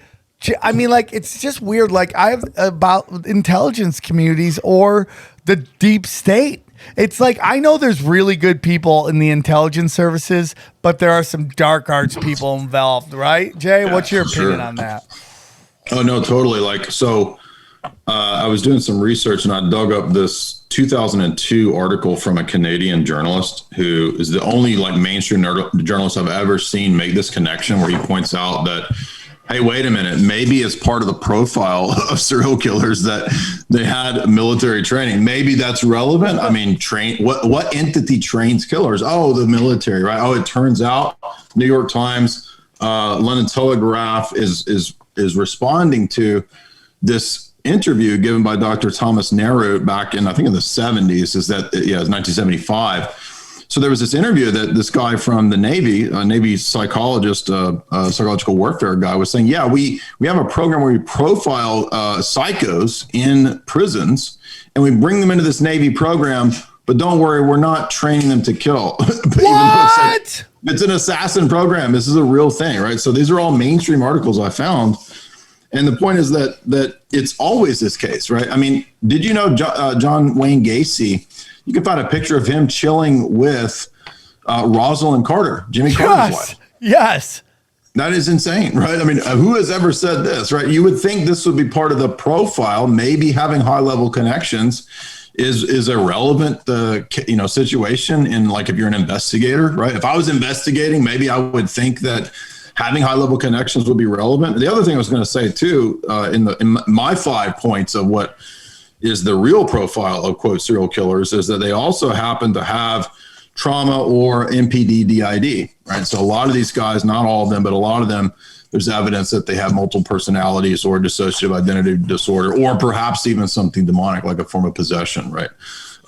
I mean, like, it's just weird. Like, I have about intelligence communities or the deep state. It's like, I know there's really good people in the intelligence services, but there are some dark arts people involved, right? Jay, what's your opinion on that? Oh, no, totally. Like, so I was doing some research and I dug up this 2002 article from a Canadian journalist who is the only like mainstream journalist I've ever seen make this connection where he points out that Hey, wait a minute. Maybe as part of the profile of serial killers that they had military training. Maybe that's relevant. I mean, what entity trains killers? Oh, the military, right? Oh, it turns out New York Times, London Telegraph is responding to this interview given by Dr. Thomas Nerut back in, I think in the 70s, it's 1975. So there was this interview that this guy from the Navy, a Navy psychologist, psychological warfare guy, was saying, yeah, we have a program where we profile psychos in prisons and we bring them into this Navy program, but don't worry, we're not training them to kill. What? It's an assassin program. This is a real thing, right? So these are all mainstream articles I found. And the point is that it's always this case, right? I mean, did you know John Wayne Gacy? You can find a picture of him chilling with Rosalind Carter, Jimmy Carter's wife. Yes. That is insane, right? I mean, who has ever said this, right? You would think this would be part of the profile. Maybe having high-level connections is a relevant, situation in, like, if you're an investigator, right? If I was investigating, maybe I would think that having high-level connections would be relevant. The other thing I was going to say too, in my 5 points of what is the real profile of, quote, serial killers, is that they also happen to have trauma or MPD DID, right? So a lot of these guys, not all of them, but a lot of them, there's evidence that they have multiple personalities or dissociative identity disorder, or perhaps even something demonic, like a form of possession, right?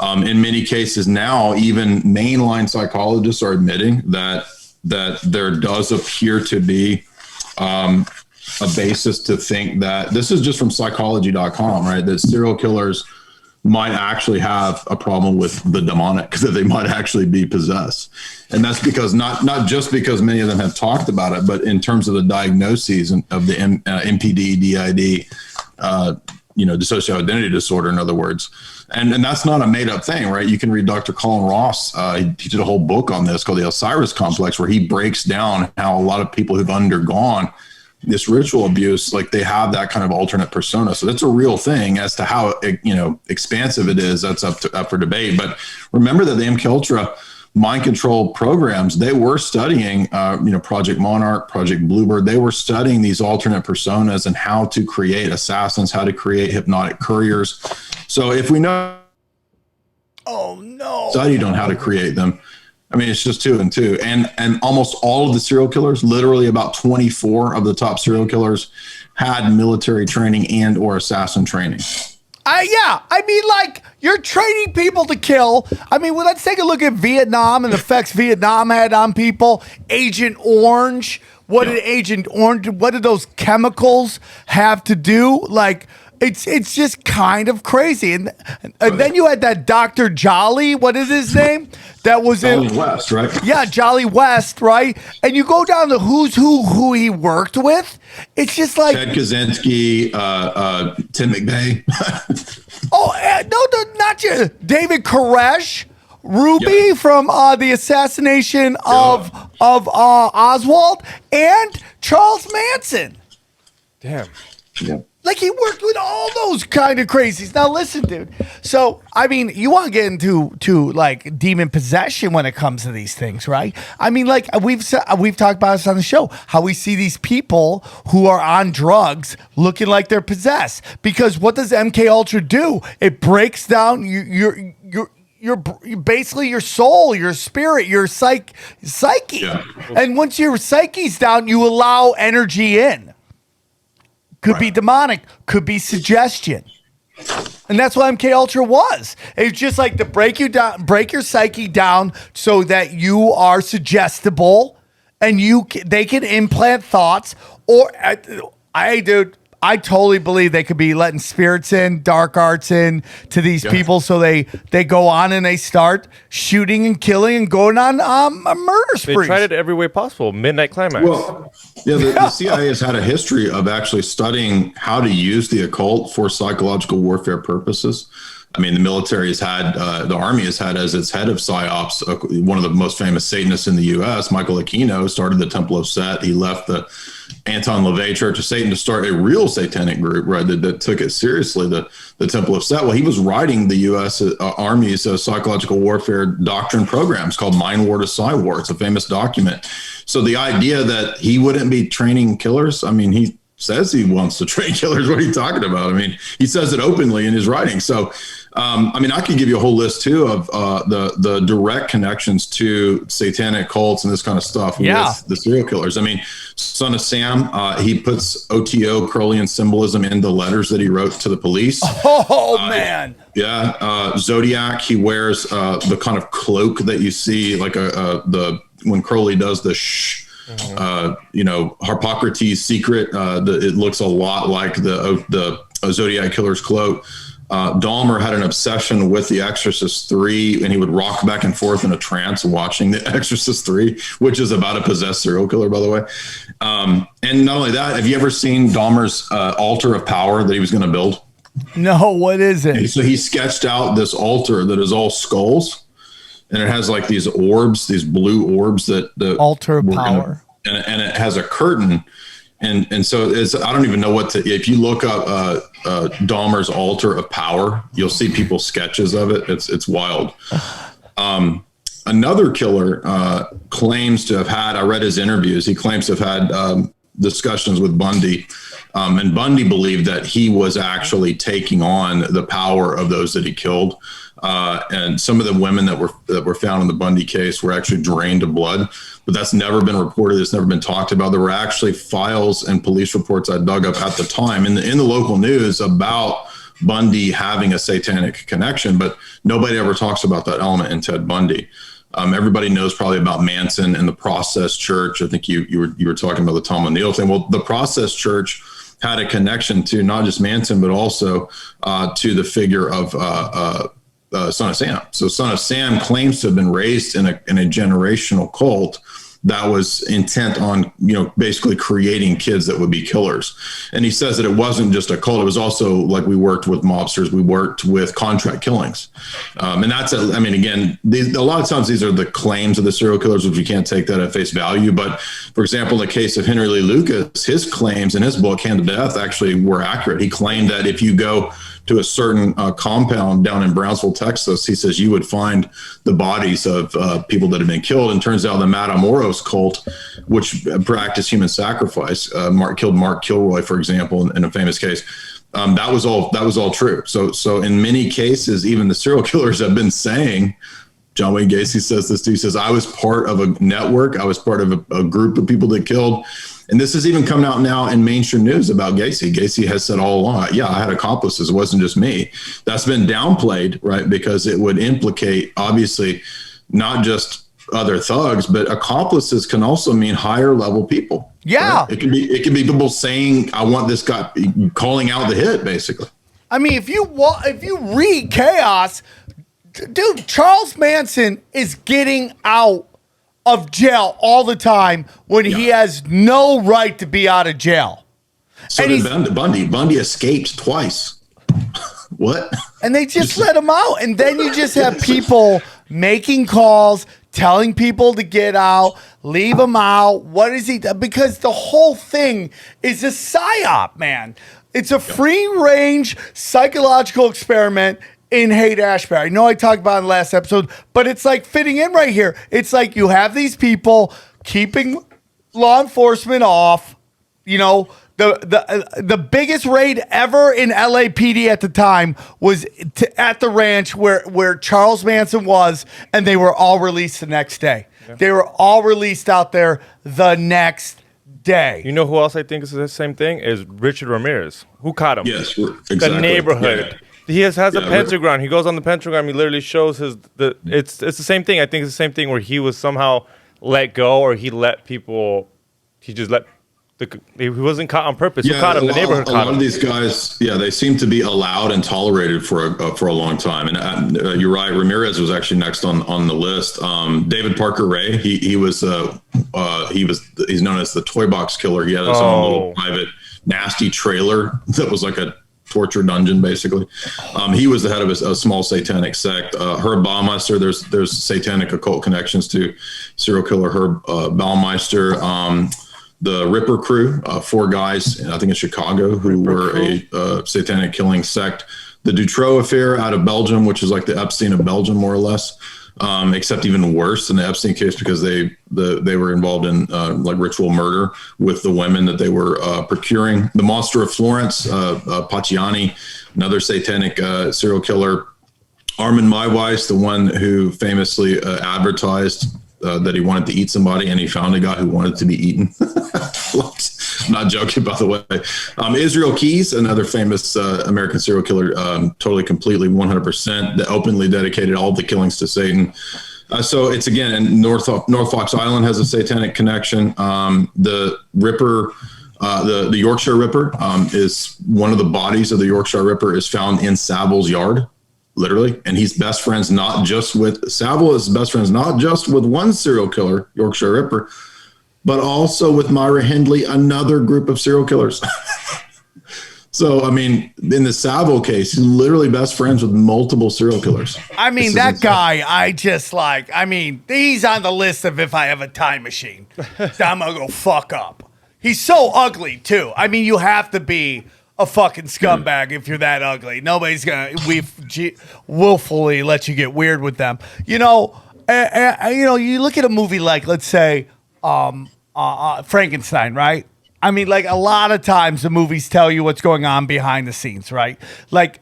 In many cases now, even mainline psychologists are admitting that there does appear to be a basis to think that, this is just from psychology.com, right, that serial killers might actually have a problem with the demonic, that they might actually be possessed. And that's because not just because many of them have talked about it, but in terms of the diagnoses of the MPD, DID, dissociative identity disorder, in other words. And that's not a made up thing, right? You can read Dr. Colin Ross. He did a whole book on this called the Osiris Complex, where he breaks down how a lot of people who've undergone this ritual abuse, like, they have that kind of alternate persona. So that's a real thing. As to how, expansive it is, that's up for debate. But remember that the MKUltra mind control programs, they were studying, Project Monarch, Project Bluebird. They were studying these alternate personas and how to create assassins, how to create hypnotic couriers. So if we know, studied on how to create them, I mean, it's just 2 and 2. And almost all of the serial killers, literally about 24 of the top serial killers, had military training and or assassin training. I mean, like, you're training people to kill. I mean, well, let's take a look at Vietnam and the effects Vietnam had on people. Agent Orange. What did those chemicals have to do? Like, it's just kind of crazy. And then you had that Dr. Jolly, what is his name? That was Jolly West, right? Yeah, Jolly West, right? And you go down to who he worked with. It's just like Ted Kaczynski, Tim McVeigh. No, not you. David Koresh, Ruby from the assassination of Oswald, and Charles Manson. Damn. Yeah. Like, he worked with all those kind of crazies. Now, listen, dude. So, I mean, you want to get into like demon possession when it comes to these things, right? I mean, like, we've talked about this on the show, how we see these people who are on drugs looking like they're possessed. Because what does MKUltra do? It breaks down your basically your soul, your spirit, your psyche. Yeah. And once your psyche's down, you allow energy in. Could be demonic, could be suggestion. And that's what MKUltra was. It's just like to break your psyche down so that you are suggestible and they can implant thoughts. Or I totally believe they could be letting spirits in, dark arts in to these people, so they go on and they start shooting and killing and going on a murder spree. They tried it every way possible. Midnight Climax. Well, the CIA has had a history of actually studying how to use the occult for psychological warfare purposes. I mean, the military has had, the Army has had as its head of PSYOPs, one of the most famous Satanists in the U.S., Michael Aquino, started the Temple of Set. He left the Anton LaVey Church of Satan to start a real satanic group, right, that took it seriously, the Temple of Set. Well, he was writing the U.S. Army's psychological warfare doctrine programs called Mind War to Psy War. It's a famous document. So the idea that he wouldn't be training killers, I mean, he says he wants to train killers. What are you talking about? I mean, he says it openly in his writing. So, I mean, I could give you a whole list too of the direct connections to satanic cults and this kind of stuff with the serial killers. I mean, Son of Sam, he puts OTO Crowleyan symbolism in the letters that he wrote to the police. Oh man. Yeah. Zodiac, he wears the kind of cloak that you see like when Crowley does the Harpocrates secret. It looks a lot like the Zodiac killer's cloak. Dahmer had an obsession with The Exorcist 3, and he would rock back and forth in a trance watching The Exorcist 3, which is about a possessed serial killer, by the way. And not only that, have you ever seen Dahmer's altar of power that he was going to build? No, what is it? And so he sketched out this altar that is all skulls, and it has like these orbs, these blue orbs that the altar of power, and it has a curtain. And so I don't even know what to, if you look up Dahmer's altar of power, you'll see people's sketches of it. It's wild. Another killer claims to have had, I read his interviews, he claims to have had discussions with Bundy. And Bundy believed that he was actually taking on the power of those that he killed. And some of the women that were found in the Bundy case were actually drained of blood, but that's never been reported. It's never been talked about. There were actually files and police reports I dug up at the time in the local news about Bundy having a satanic connection, but nobody ever talks about that element in Ted Bundy. Everybody knows probably about Manson and the Process Church. I think you were talking about the Tom O'Neill thing. Well, the Process Church had a connection to not just Manson, but also to the figure of Son of Sam. So Son of Sam claims to have been raised in a generational cult that was intent on, basically creating kids that would be killers. And he says that it wasn't just a cult. It was also like we worked with mobsters. We worked with contract killings. And that's, again, a lot of times these are the claims of the serial killers, which you can't take that at face value. But for example, in the case of Henry Lee Lucas, his claims in his book, Hand to Death, actually were accurate. He claimed that if you go to a certain compound down in Brownsville, Texas, he says you would find the bodies of people that have been killed. And turns out the Matamoros cult, which practiced human sacrifice, killed Mark Kilroy, for example, in a famous case. That was all true. So in many cases, even the serial killers have been saying, John Wayne Gacy says this too. He says, I was part of a network. I was part of a group of people that killed. And this is even coming out now in mainstream news about Gacy. Gacy has said all along, yeah, I had accomplices. It wasn't just me. That's been downplayed, right? Because it would implicate, obviously, not just other thugs, but accomplices can also mean higher level people. Yeah. Right? It can be people saying, I want this guy, calling out the hit, basically. I mean, if you read Chaos, dude, Charles Manson is getting out of jail all the time when he has no right to be out of jail. So and did Bundy. Bundy escaped twice. What? And they just let him out. And then you just have people making calls, telling people to get out, leave him out. What is he? Because the whole thing is a psyop, man. It's a free-range psychological experiment in Haight-Ashbury. I know I talked about it in the last episode, but it's like fitting in right here. It's like you have these people keeping law enforcement off. The biggest raid ever in LAPD at the time was at the ranch where Charles Manson was, and they were all released the next day. Yeah. They were all released out there the next day. You know who else I think is the same thing? Is Richard Ramirez. Who caught him? Yes, exactly. The neighborhood. Yeah. He has a pentagram. He goes on the pentagram. He literally shows it's the same thing. I think it's the same thing where he was somehow let go, or he wasn't caught on purpose. Who caught him? The neighborhood caught him. A lot of these guys, they seem to be allowed and tolerated for a long time. And you're right. Ramirez was actually next on the list. David Parker Ray. He's known as the toy box killer. He had his own little private nasty trailer that was like a torture dungeon, basically. He was the head of a small satanic sect. Herb Baumeister, there's satanic occult connections to serial killer Herb Baumeister. The Ripper Crew, 4 guys, I think in Chicago, who were a satanic killing sect. The Dutroux affair out of Belgium, which is like the Epstein of Belgium, more or less, except even worse than the Epstein case because they were involved in like ritual murder with the women that they were procuring. The Monster of Florence, Pacciani, another satanic serial killer. Armin Maiweiss, the one who famously advertised that he wanted to eat somebody, and he found a guy who wanted to be eaten. I'm not joking, by the way. Israel Keys, another famous American serial killer, totally, completely, 100%, that openly dedicated all the killings to Satan. So it's, again, and North Fox Island has a satanic connection. The Ripper, the Yorkshire Ripper, is one of the bodies of the Yorkshire Ripper is found in Savile's yard. Literally, and he's best friends not just with Savile is best friends not just with one serial killer, Yorkshire Ripper, but also with Myra Hindley, another group of serial killers. So, I mean, in the Savile case, he's literally best friends with multiple serial killers. I mean, that guy, he's on the list of if I have a time machine, I'm gonna go fuck up. He's so ugly too. I mean, you have to be a fucking scumbag if you're that ugly. Nobody's gonna willfully let you get weird with them. You know, you look at a movie like, let's say, Frankenstein, right? I mean, like, a lot of times the movies tell you what's going on behind the scenes, right? Like,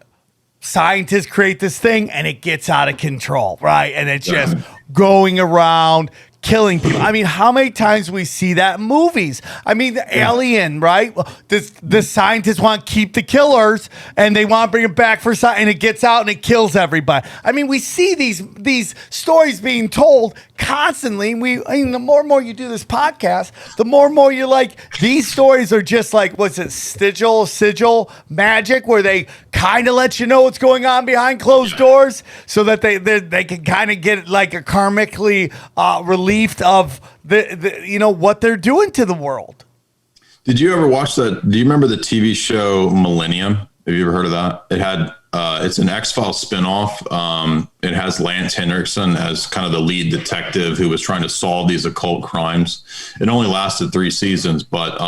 scientists create this thing and it gets out of control, right? And it's just going around killing people. I mean, how many times we see that in movies? I mean, the Alien, right? The scientists want to keep the killers and they want to bring it back for science, and it gets out and it kills everybody. I mean, we see these stories being told constantly. The more and more you do this podcast, the more and more you're like, these stories are just like, what's it, sigil magic, where they kind of let you know what's going on behind closed doors so that they can kind of get like a karmically relieved of the what they're doing to the world. Did you ever watch that? Do you remember the TV show Millennium? Have you ever heard of that? It had it's an X-Files spinoff. It has Lance Henriksen as kind of the lead detective who was trying to solve these occult crimes. It only lasted 3 seasons, but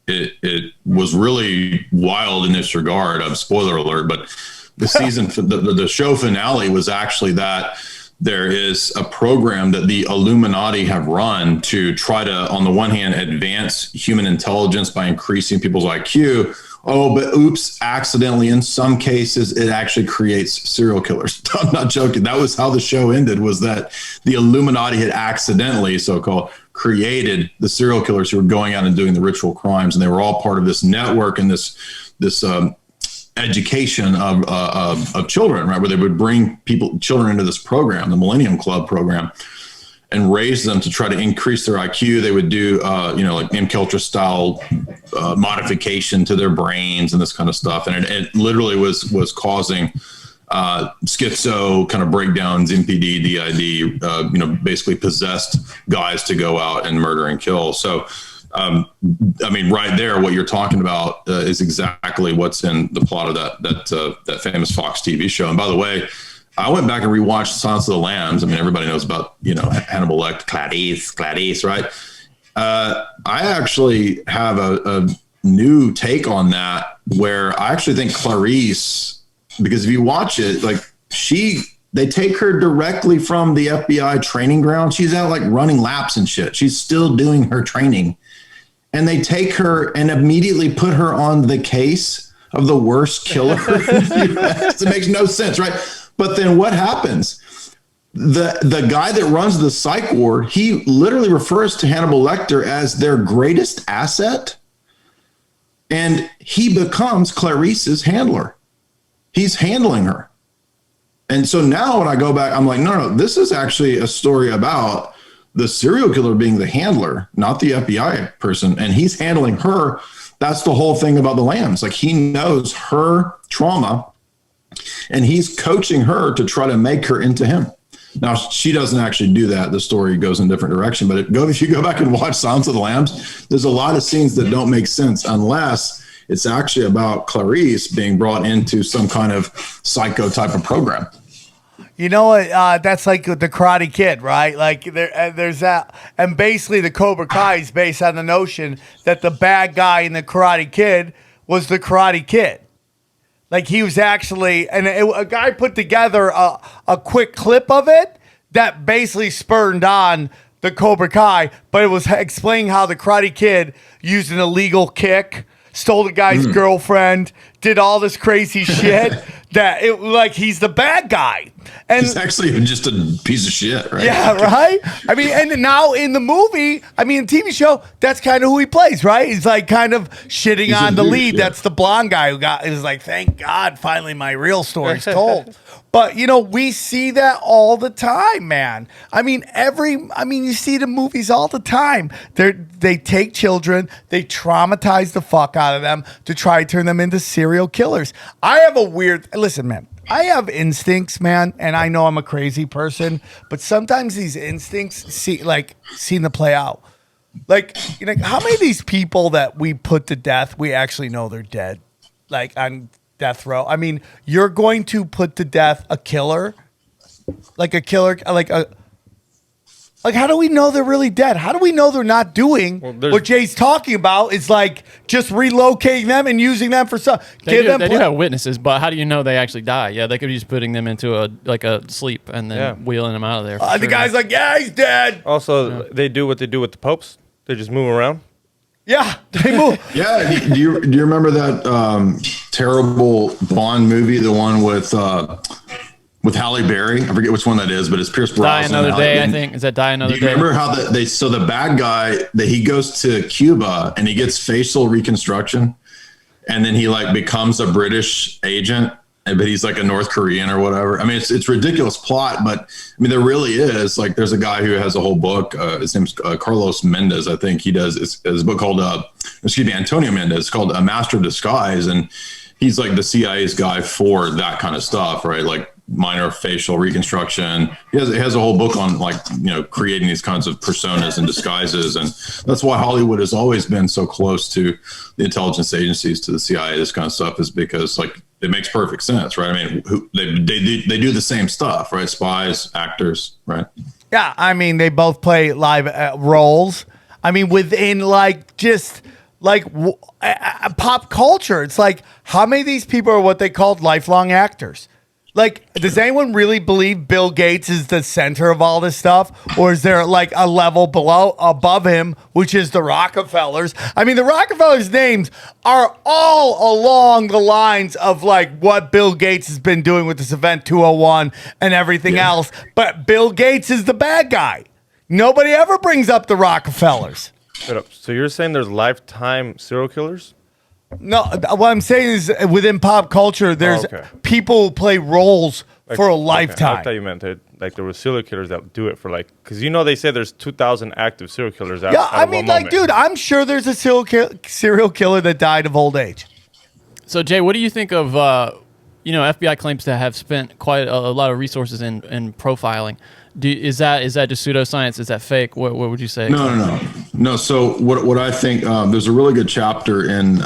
it was really wild in this regard. Spoiler alert, but the season, the show finale was actually that there is a program that the Illuminati have run to try to, on the one hand, advance human intelligence by increasing people's IQ. Oh, but oops, accidentally, in some cases, it actually creates serial killers. I'm not joking. That was how the show ended, was that the Illuminati had accidentally, so-called, created the serial killers who were going out and doing the ritual crimes. And they were all part of this network and this education of children, right? Where they would bring children into this program, the Millennium Club program, and raise them to try to increase their IQ. They would do, like MKUltra style modification to their brains and this kind of stuff. And it literally was causing schizo kind of breakdowns, MPD, DID, basically possessed guys to go out and murder and kill. So, I mean, right there, what you're talking about is exactly what's in the plot of that famous Fox TV show. And by the way, I went back and rewatched Silence of the Lambs. I mean, everybody knows about, Hannibal Lecter, Clarice, right? I actually have a new take on that, where I actually think Clarice, because if you watch it, like they take her directly from the FBI training ground. She's out like running laps and shit. She's still doing her training. And they take her and immediately put her on the case of the worst killer in the US. It makes no sense, right? But then what happens? The guy that runs the psych ward, he literally refers to Hannibal Lecter as their greatest asset. And he becomes Clarice's handler. He's handling her. And so now when I go back, I'm like, no, this is actually a story about the serial killer being the handler, not the FBI person. And he's handling her. That's the whole thing about the Lambs. Like, he knows her trauma and he's coaching her to try to make her into him. Now, she doesn't actually do that. The story goes in a different direction. But if you go back and watch Silence of the Lambs, there's a lot of scenes that don't make sense unless It's actually about Clarice being brought into some kind of psycho type of program. You know what? That's like the Karate Kid, right? Like there's that, and basically the Cobra Kai is based on the notion that the bad guy in the Karate Kid was the Karate Kid. Like he was actually, and a guy put together a quick clip of it that basically spurned on the Cobra Kai, but it was explaining how the Karate Kid used an illegal kick, stole the guy's girlfriend, did all this crazy shit that it like he's the bad guy. And he's actually just a piece of shit, right? Yeah, right? I mean, and now in the movie, I mean, TV show, that's kind of who he plays, right? He's like kind of shitting on the lead. Yeah. That's the blonde guy who is like, thank God, finally my real story's told. But, you know, we see that all the time, man. I mean, you see the movies all the time. They take children, they traumatize the fuck out of them to try to turn them into serial killers. Listen, man. I have instincts, man, and I know I'm a crazy person, but sometimes these instincts seem to play out. Like, you know, how many of these people that we put to death, we actually know they're dead, like on death row? I mean, you're going to put to death a killer, like, how do we know they're really dead? How do we know they're not doing what Jay's talking about? Is like just relocating them and using them for some. They do have witnesses, but how do you know they actually die? Yeah, they could be just putting them into a sleep and then wheeling them out of there. The guy's like, yeah, he's dead. Also, they do what they do with the popes. They just move around. Yeah, they move. Yeah, do you remember that terrible Bond movie, the one with Halle Berry? I forget which one that is, but it's Pierce Brosnan. Die Another Day, I think. Is that Die Another Day? Remember how the bad guy, that he goes to Cuba and he gets facial reconstruction, and then he like becomes a British agent, but he's like a North Korean or whatever. I mean, it's ridiculous plot, but I mean, there really is. Like, there's a guy who has a whole book. His name's Carlos Mendez, I think. He does. It's a book called Antonio Mendez. It's called A Master of Disguise, and he's like the CIA's guy for that kind of stuff, right? Like minor facial reconstruction. He has a whole book on, like, you know, creating these kinds of personas and disguises. And that's why Hollywood has always been so close to the intelligence agencies, to the CIA, this kind of stuff, is because, like, it makes perfect sense, right? I mean, they do the same stuff, right? Spies, actors, right? Yeah, I mean, they both play live roles. I mean, within like just like pop culture, it's like, how many of these people are what they called lifelong actors? Like, does anyone really believe Bill Gates is the center of all this stuff? Or is there like a level above him, which is the Rockefellers? I mean, the Rockefellers' names are all along the lines of like what Bill Gates has been doing with this Event 201 and everything else. But Bill Gates is the bad guy. Nobody ever brings up the Rockefellers. Shut up. So you're saying there's lifetime serial killers? No, what I'm saying is within pop culture, there's people who play roles for a lifetime. I thought you meant that, like, there were serial killers that do it for, like, because you know they say there's 2,000 active serial killers. I mean, like, dude, I'm sure there's a serial killer that died of old age. So, Jay, what do you think of, FBI claims to have spent quite a lot of resources in profiling. Is that just pseudoscience? Is that fake? What would you say? No. So what I think, there's a really good chapter in,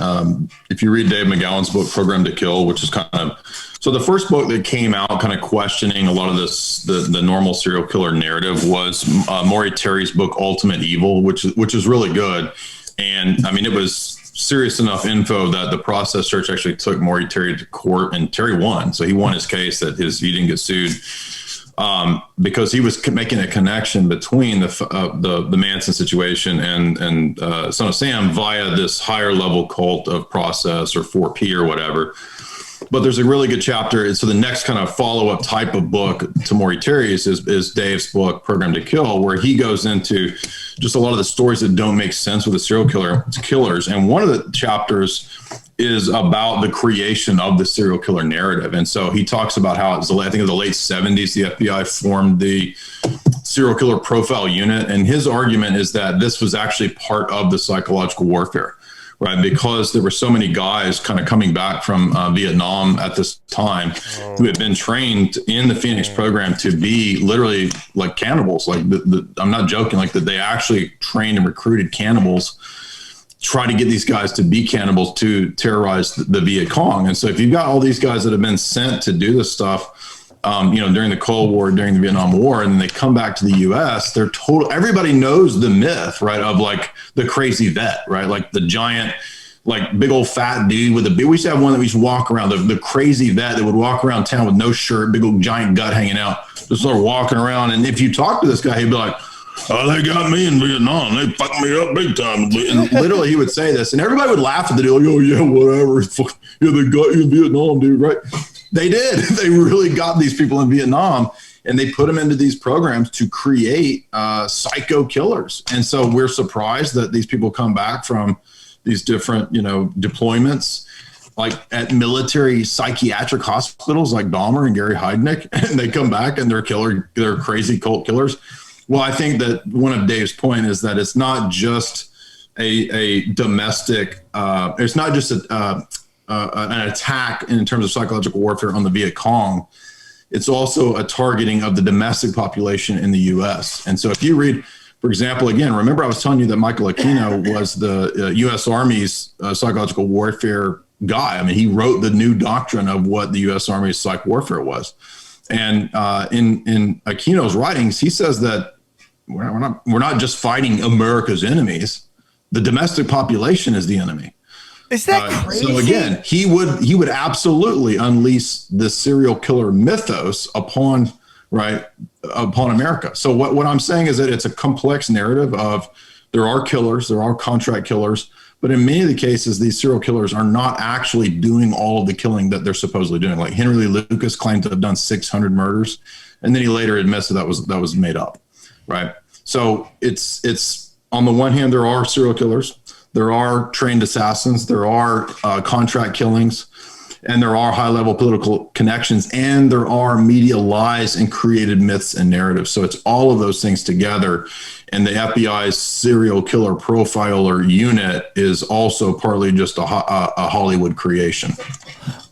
if you read Dave McGowan's book, Program to Kill, which is kind of, so the first book that came out kind of questioning a lot of this, the normal serial killer narrative, was Maury Terry's book, Ultimate Evil, which is really good. And I mean, it was serious enough info that the process search actually took Maury Terry to court, and Terry won. So he won his case that he didn't get sued. Because he was making a connection between the Manson situation and Son of Sam via this higher level cult of process, or 4P or whatever. But there's a really good chapter. So the next kind of follow-up type of book to Maury Terry's is Dave's book, Program to Kill, where he goes into just a lot of the stories that don't make sense with the serial killers. And one of the chapters is about the creation of the serial killer narrative. And so he talks about how I think in the late 70s, the FBI formed the serial killer profile unit. And his argument is that this was actually part of the psychological warfare, right? Because there were so many guys kind of coming back from Vietnam at this time who had been trained in the Phoenix program to be literally like cannibals. Like I'm not joking, like that they actually trained and recruited cannibals try to get these guys to be cannibals to terrorize the Viet Cong. And so if you've got all these guys that have been sent to do this stuff, during the Cold War, during the Vietnam War, and then they come back to the U.S., everybody knows the myth, right, of like the crazy vet, right, like the giant, like big old fat dude with we used to have one that we used to walk around, the crazy vet that would walk around town with no shirt, big old giant gut hanging out, just sort of walking around. And if you talk to this guy, he'd be like, "Oh, they got me in Vietnam. They fucked me up big time." And literally he would say this, and everybody would laugh at the dude, like, "Oh yeah, whatever. Yeah, they got you in Vietnam, dude." Right? They did. They really got these people in Vietnam, and they put them into these programs to create psycho killers. And so we're surprised that these people come back from these different, deployments, like at military psychiatric hospitals like Dahmer and Gary Heidnik, and they come back and they're crazy cult killers. Well, I think that one of Dave's point is that it's not just a domestic, it's not just an attack in terms of psychological warfare on the Viet Cong. It's also a targeting of the domestic population in the U.S. And so if you read, for example, again, remember I was telling you that Michael Aquino was the U.S. Army's psychological warfare guy. I mean, he wrote the new doctrine of what the U.S. Army's psych warfare was. And in Aquino's writings, he says that we're not just fighting America's enemies. The domestic population is the enemy. Is that crazy? So again, he would absolutely unleash the serial killer mythos upon America. So what I'm saying is that it's a complex narrative of there are killers, there are contract killers, but in many of the cases, these serial killers are not actually doing all of the killing that they're supposedly doing. Like Henry Lee Lucas claimed to have done 600 murders, and then he later admits that was made up, right? So it's on the one hand, there are serial killers, there are trained assassins, there are contract killings, and there are high-level political connections, and there are media lies and created myths and narratives. So it's all of those things together. And the FBI's serial killer profiler unit is also partly just a Hollywood creation.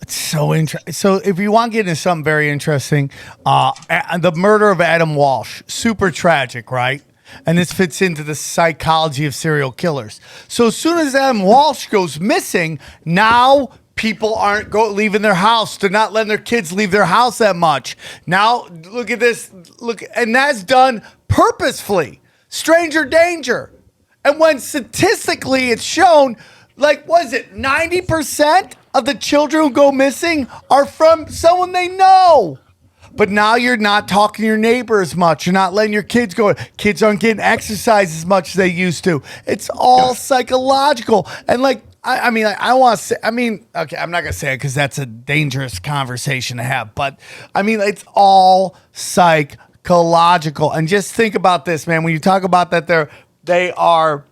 It's so interesting. So if you want to get into something very interesting, the murder of Adam Walsh, super tragic, right? And this fits into the psychology of serial killers. So as soon as Adam Walsh goes missing, now people aren't leaving their house. They're not letting their kids leave their house that much. Now, look at this. And that's done purposefully. Stranger danger. And when statistically it's shown, like, was it 90% of the children who go missing are from someone they know? But now you're not talking to your neighbor as much. You're not letting your kids go. Kids aren't getting exercise as much as they used to. It's all psychological. And like, I want to say, okay, I'm not going to say it because that's a dangerous conversation to have. But I mean, it's all psychological. And just think about this, man. When you talk about that, they are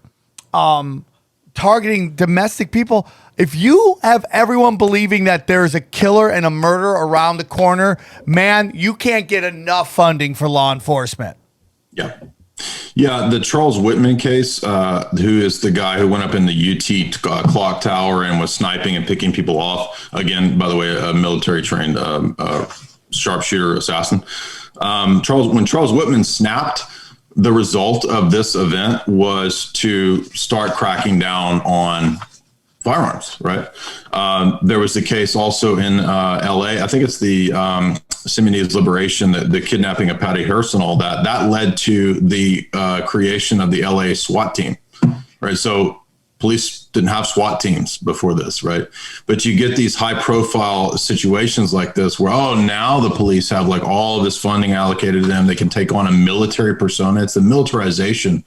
targeting domestic people. If you have everyone believing that there's a killer and a murder around the corner, man, you can't get enough funding for law enforcement. Yeah. Yeah, the Charles Whitman case, who is the guy who went up in the UT clock tower and was sniping and picking people off. Again, by the way, a military-trained sharpshooter assassin. When Charles Whitman snapped, the result of this event was to start cracking down on firearms, right? There was the case also in LA. I think it's the Simonese Liberation, the kidnapping of Patty Hearst and all that. That led to the creation of the LA SWAT team, right? So police didn't have SWAT teams before this, right? But you get these high profile situations like this where, now the police have like all of this funding allocated to them. They can take on a military persona. It's the militarization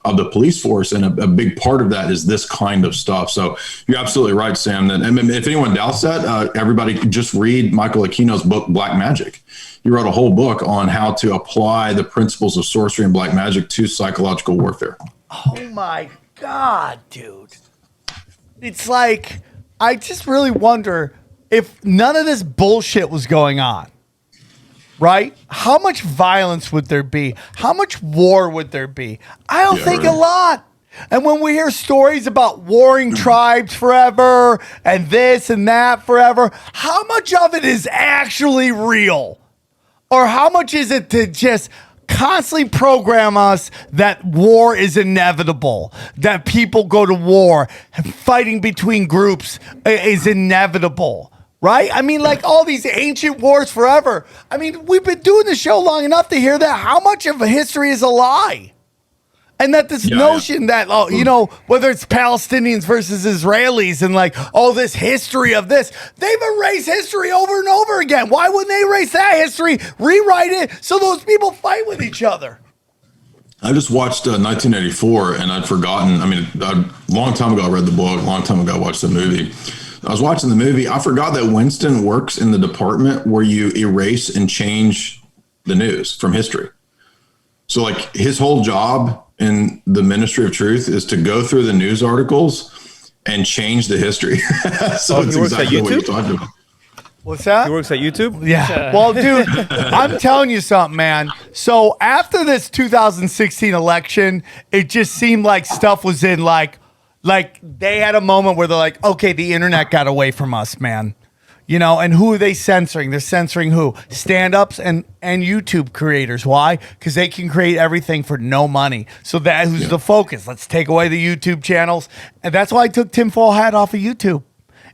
of the police force, and a big part of that is this kind of stuff. So you're absolutely right, Sam. That, and if anyone doubts that, everybody just read Michael Aquino's book, Black Magic. He wrote a whole book on how to apply the principles of sorcery and black magic to psychological warfare. Oh my God, dude. It's like, I just really wonder if none of this bullshit was going on. Right? How much violence would there be? How much war would there be? I don't think a lot. And when we hear stories about warring tribes forever and this and that forever, how much of it is actually real? Or how much is it to just constantly program us that war is inevitable, that people go to war, fighting between groups is inevitable. Right? I mean, like all these ancient wars forever. I mean, we've been doing the show long enough to hear that how much of history is a lie. And that this notion that, oh, you know, whether it's Palestinians versus Israelis and like, oh, this history of this, they've erased history over and over again. Why wouldn't they erase that history, rewrite it so those people fight with each other? I just watched 1984 and I'd forgotten. I mean, a long time ago, I read the book, a long time ago, I watched the movie. I was watching the movie. I forgot that Winston works in the department where you erase and change the news from history. So like his whole job in the Ministry of Truth is to go through the news articles and change the history. So it's exactly what you're talking about. What's that? He works at YouTube? Yeah. Well, dude, I'm telling you something, man. So after this 2016 election, it just seemed like stuff was in like they had a moment where they're like, okay, the internet got away from us, man. You know, and who are they censoring? They're censoring who? Stand-ups and YouTube creators. Why? Because they can create everything for no money. So that who's the focus? Let's take away the YouTube channels. And that's why I took tinfoil hat off of YouTube.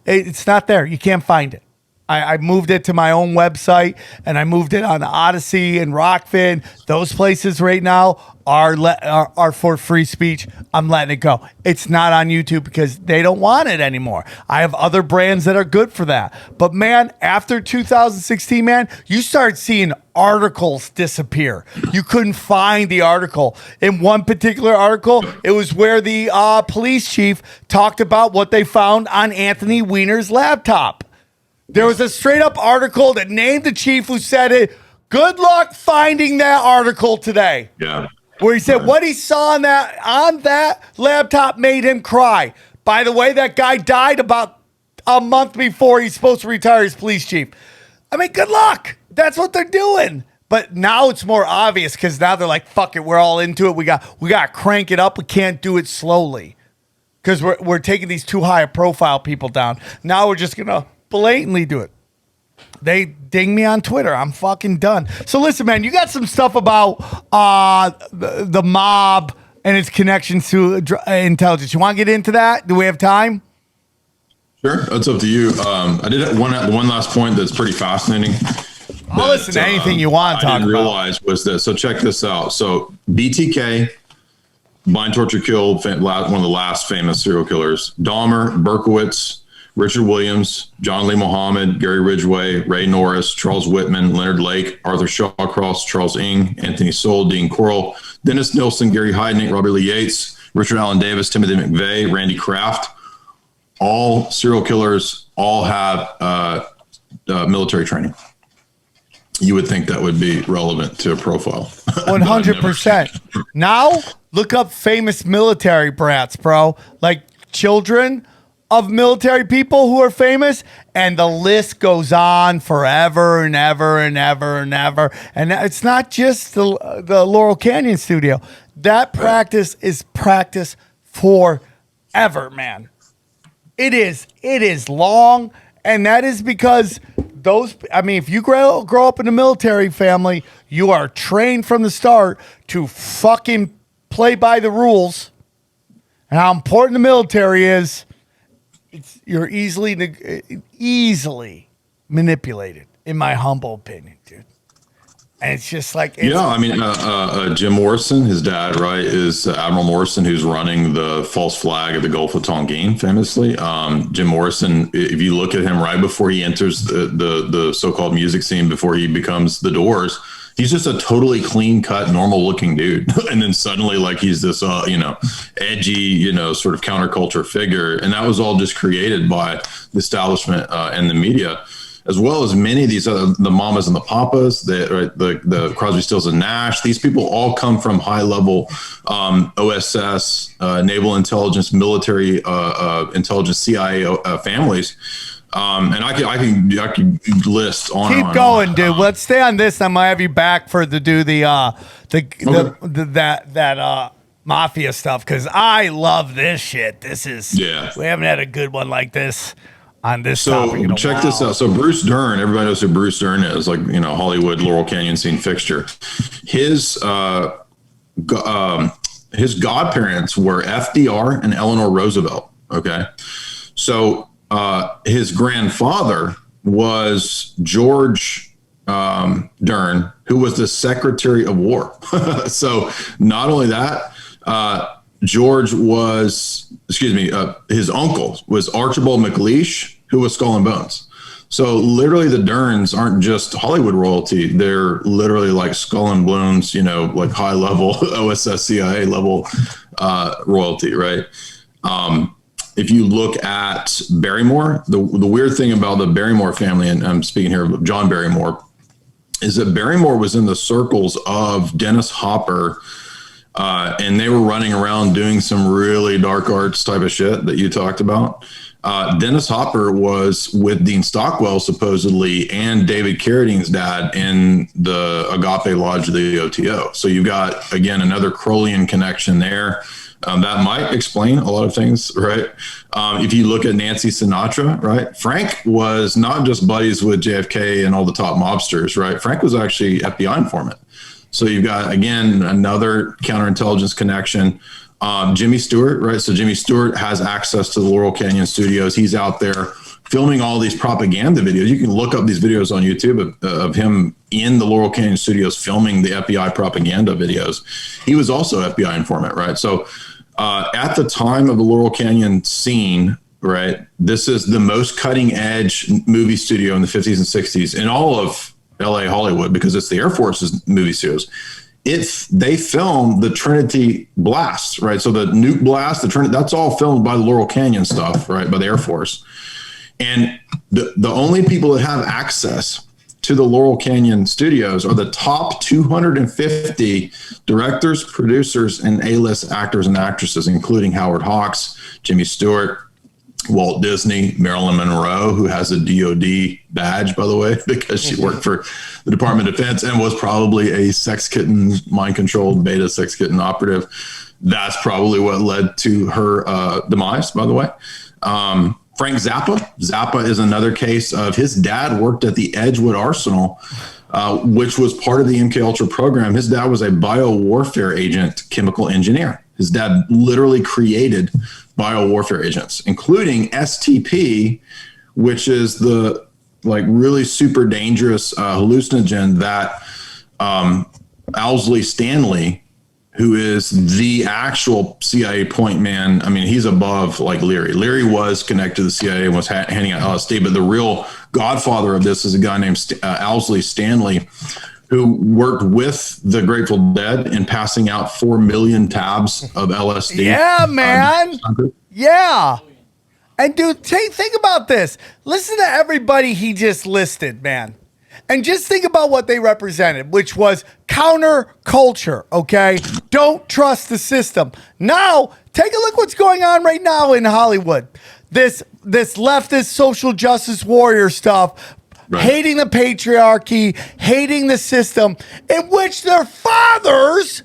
It's not there. You can't find it. I moved it to my own website, and I moved it on Odyssey and Rockfin. Those places right now are for free speech. I'm letting it go. It's not on YouTube because they don't want it anymore. I have other brands that are good for that. But man, after 2016, man, you start seeing articles disappear. You couldn't find the article. In one particular article, it was where the police chief talked about what they found on Anthony Weiner's laptop. There was a straight up article that named the chief who said it. Good luck finding that article today. Yeah. Where he said what he saw on that laptop made him cry. By the way, that guy died about a month before he's supposed to retire as police chief. I mean, good luck. That's what they're doing. But now it's more obvious because now they're like, fuck it, we're all into it. We got to crank it up. We can't do it slowly because we're taking these too high a profile people down. Now we're just gonna blatantly do it. They ding me on Twitter. I'm fucking done. So listen, man, you got some stuff about the mob and its connections to intelligence. You want to get into that? Do we have time? Sure, that's up to you. I did one last point that's pretty fascinating. I'll listen to anything you want to talk about. I didn't realize was this. So check this out. So BTK, Bind, Torture, Killed, one of the last famous serial killers. Dahmer, Berkowitz, Richard Williams, John Lee Muhammad, Gary Ridgway, Ray Norris, Charles Whitman, Leonard Lake, Arthur Shawcross, Charles Ng, Anthony Soule, Dean Corll, Dennis Nilsen, Gary Heidnik, Robert Lee Yates, Richard Allen Davis, Timothy McVeigh, Randy Kraft. All serial killers, all have military training. You would think that would be relevant to a profile. 100%. Now, look up famous military brats, bro. Like children of military people who are famous, and the list goes on forever and ever and ever and ever. And it's not just the Laurel Canyon studio. That practice is practice forever, man. It is long, and that is because if you grow up in a military family, you are trained from the start to fucking play by the rules. And how important the military is. You're easily manipulated, in my humble opinion, dude. And it's just like... Jim Morrison, his dad, right, is Admiral Morrison, who's running the false flag at the Gulf of Tonkin, famously. Jim Morrison, if you look at him right before he enters the so-called music scene, before he becomes the Doors, he's just a totally clean-cut, normal-looking dude. And then suddenly, like, he's this, edgy, sort of counterculture figure. And that was all just created by the establishment and the media, as well as many of these other, the Mamas and the Papas, the Crosby, Stills, and Nash. These people all come from high-level OSS, naval intelligence, military intelligence, CIA families. And I can list on. Keep going, dude. Let's stay on this. I might have you back to do the mafia stuff because I love this shit. We haven't had a good one like this. on this So topic. in a check while. this out. So Bruce Dern, everybody knows who Bruce Dern is, like, you know, Hollywood Laurel Canyon scene fixture. His godparents were FDR and Eleanor Roosevelt. Okay. So his grandfather was George Dern, who was the Secretary of War. So not only that, George was, his uncle was Archibald McLeish, who was Skull and Bones. So literally the Derns aren't just Hollywood royalty. They're literally like Skull and Bones, you know, like high level OSS CIA level royalty, right? If you look at Barrymore, the weird thing about the Barrymore family, and I'm speaking here of John Barrymore, is that Barrymore was in the circles of Dennis Hopper, and they were running around doing some really dark arts type of shit that you talked about. Dennis Hopper was with Dean Stockwell, supposedly, and David Carradine's dad in the Agape Lodge of the OTO. So you've got, again, another Crowleyan connection there. That might explain a lot of things, right? If you look at Nancy Sinatra, right? Frank was not just buddies with JFK and all the top mobsters, right? Frank was actually FBI informant. So you've got, again, another counterintelligence connection. Jimmy Stewart, right? So Jimmy Stewart has access to the Laurel Canyon studios. He's out there filming all these propaganda videos. You can look up these videos on YouTube of him in the Laurel Canyon studios filming the FBI propaganda videos. He was also FBI informant, right? So at the time of the Laurel Canyon scene, right, this is the most cutting edge movie studio in the 50s and 60s in all of LA Hollywood, because it's the Air Force's movie studios. If they film the Trinity blasts, right? So the nuke blast, the Trinity, that's all filmed by the Laurel Canyon stuff, right? By the Air Force. And the only people that have access to the Laurel Canyon studios are the top 250 directors, producers, and A-list actors and actresses, including Howard Hawks, Jimmy Stewart, Walt Disney, Marilyn Monroe, who has a DOD badge, by the way, because she worked for the Department of Defense and was probably a sex kitten, mind-controlled beta sex kitten operative. That's probably what led to her demise, by the way. Frank Zappa. Zappa is another case of his dad worked at the Edgewood Arsenal, which was part of the MKUltra program. His dad was a biowarfare agent, chemical engineer. His dad literally created biowarfare agents, including STP, which is the like really super dangerous hallucinogen that Owsley Stanley, who is the actual CIA point man, I mean, he's above like Leary. Leary was connected to the CIA and was handing out LSD, but the real godfather of this is a guy named Owsley Stanley, who worked with the Grateful Dead in passing out 4 million tabs of LSD. Yeah, man. Yeah. And dude, think about this. Listen to everybody he just listed, man. And just think about what they represented, which was counterculture, okay? Don't trust the system. Now, take a look what's going on right now in Hollywood. This leftist social justice warrior stuff, right. Hating the patriarchy, hating the system, in which their fathers,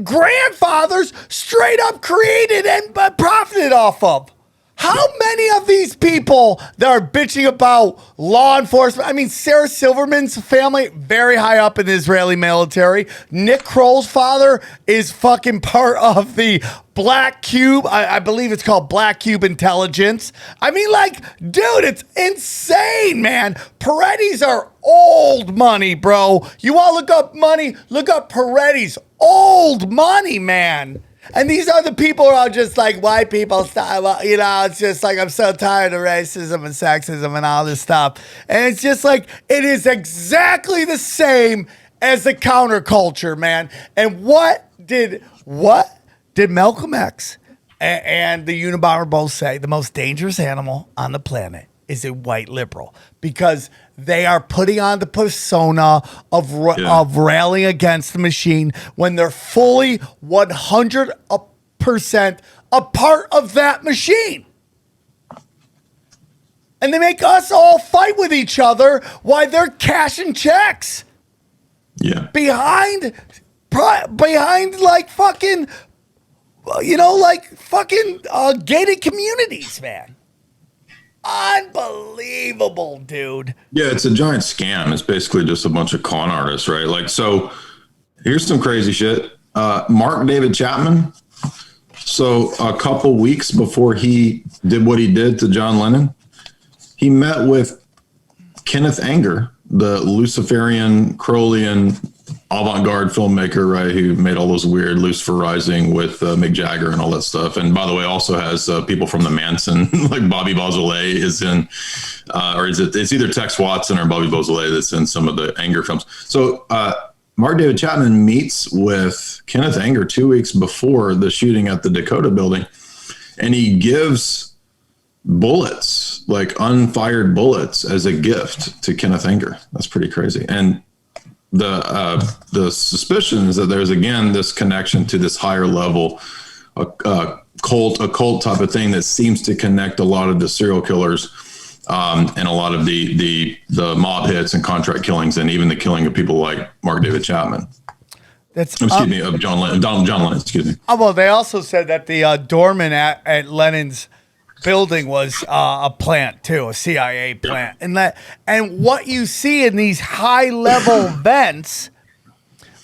grandfathers, straight up created and profited off of. How many of these people that are bitching about law enforcement? I mean, Sarah Silverman's family, very high up in the Israeli military. Nick Kroll's father is fucking part of the Black Cube. I believe it's called Black Cube Intelligence. I mean, like, dude, it's insane, man. Paretti's are old money, bro. You want to look up money? Look up Paretti's. Old money, man. And these are the people who are just like white people style, you know, it's just like, I'm so tired of racism and sexism and all this stuff. And it's just like, it is exactly the same as the counterculture, man. And what did Malcolm X and the Unabomber both say? The most dangerous animal on the planet is a white liberal, because they are putting on the persona of railing against the machine when they're fully 100% a part of that machine. And they make us all fight with each other while they're cashing checks. Yeah. Behind like fucking, you know, like fucking gated communities, man. unbelievable, dude. Yeah, it's a giant scam. It's basically just a bunch of con artists, right? Like, so here's some crazy shit. Mark David Chapman. So a couple weeks before he did what he did to John Lennon, he met with Kenneth Anger, the Luciferian, Crowleyan, avant-garde filmmaker, right, who made all those weird Lucifer Rising with Mick Jagger and all that stuff. And by the way, also has people from the Manson, like Bobby Beausoleil is in, or it's either Tex Watson or Bobby Beausoleil that's in some of the Anger films. So Mark David Chapman meets with Kenneth Anger 2 weeks before the shooting at the Dakota building, and he gives bullets, like unfired bullets, as a gift to Kenneth Anger. That's pretty crazy. And the suspicion is that there's, again, this connection to this higher level occult type of thing that seems to connect a lot of the serial killers and a lot of the mob hits and contract killings, and even the killing of people like Mark David Chapman. Of John Lennon. Excuse me. Oh, well, they also said that the doorman at Lennon's building was a plant too, a CIA plant, and what you see in these high level events,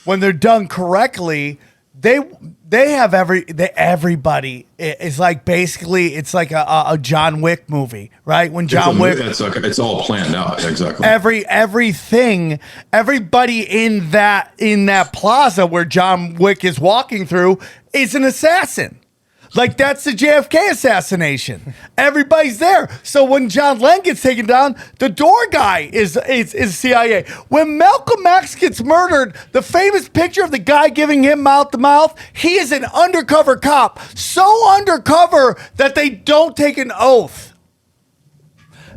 when they're done correctly, they have everybody is like, basically it's like a John Wick movie, right? When John Wick, it's all planned out, exactly. Everything, everybody in that plaza where John Wick is walking through is an assassin. Like, that's the JFK assassination. Everybody's there. So when John Lennon gets taken down, the door guy is CIA. When Malcolm X gets murdered, the famous picture of the guy giving him mouth to mouth, he is an undercover cop. So undercover that they don't take an oath.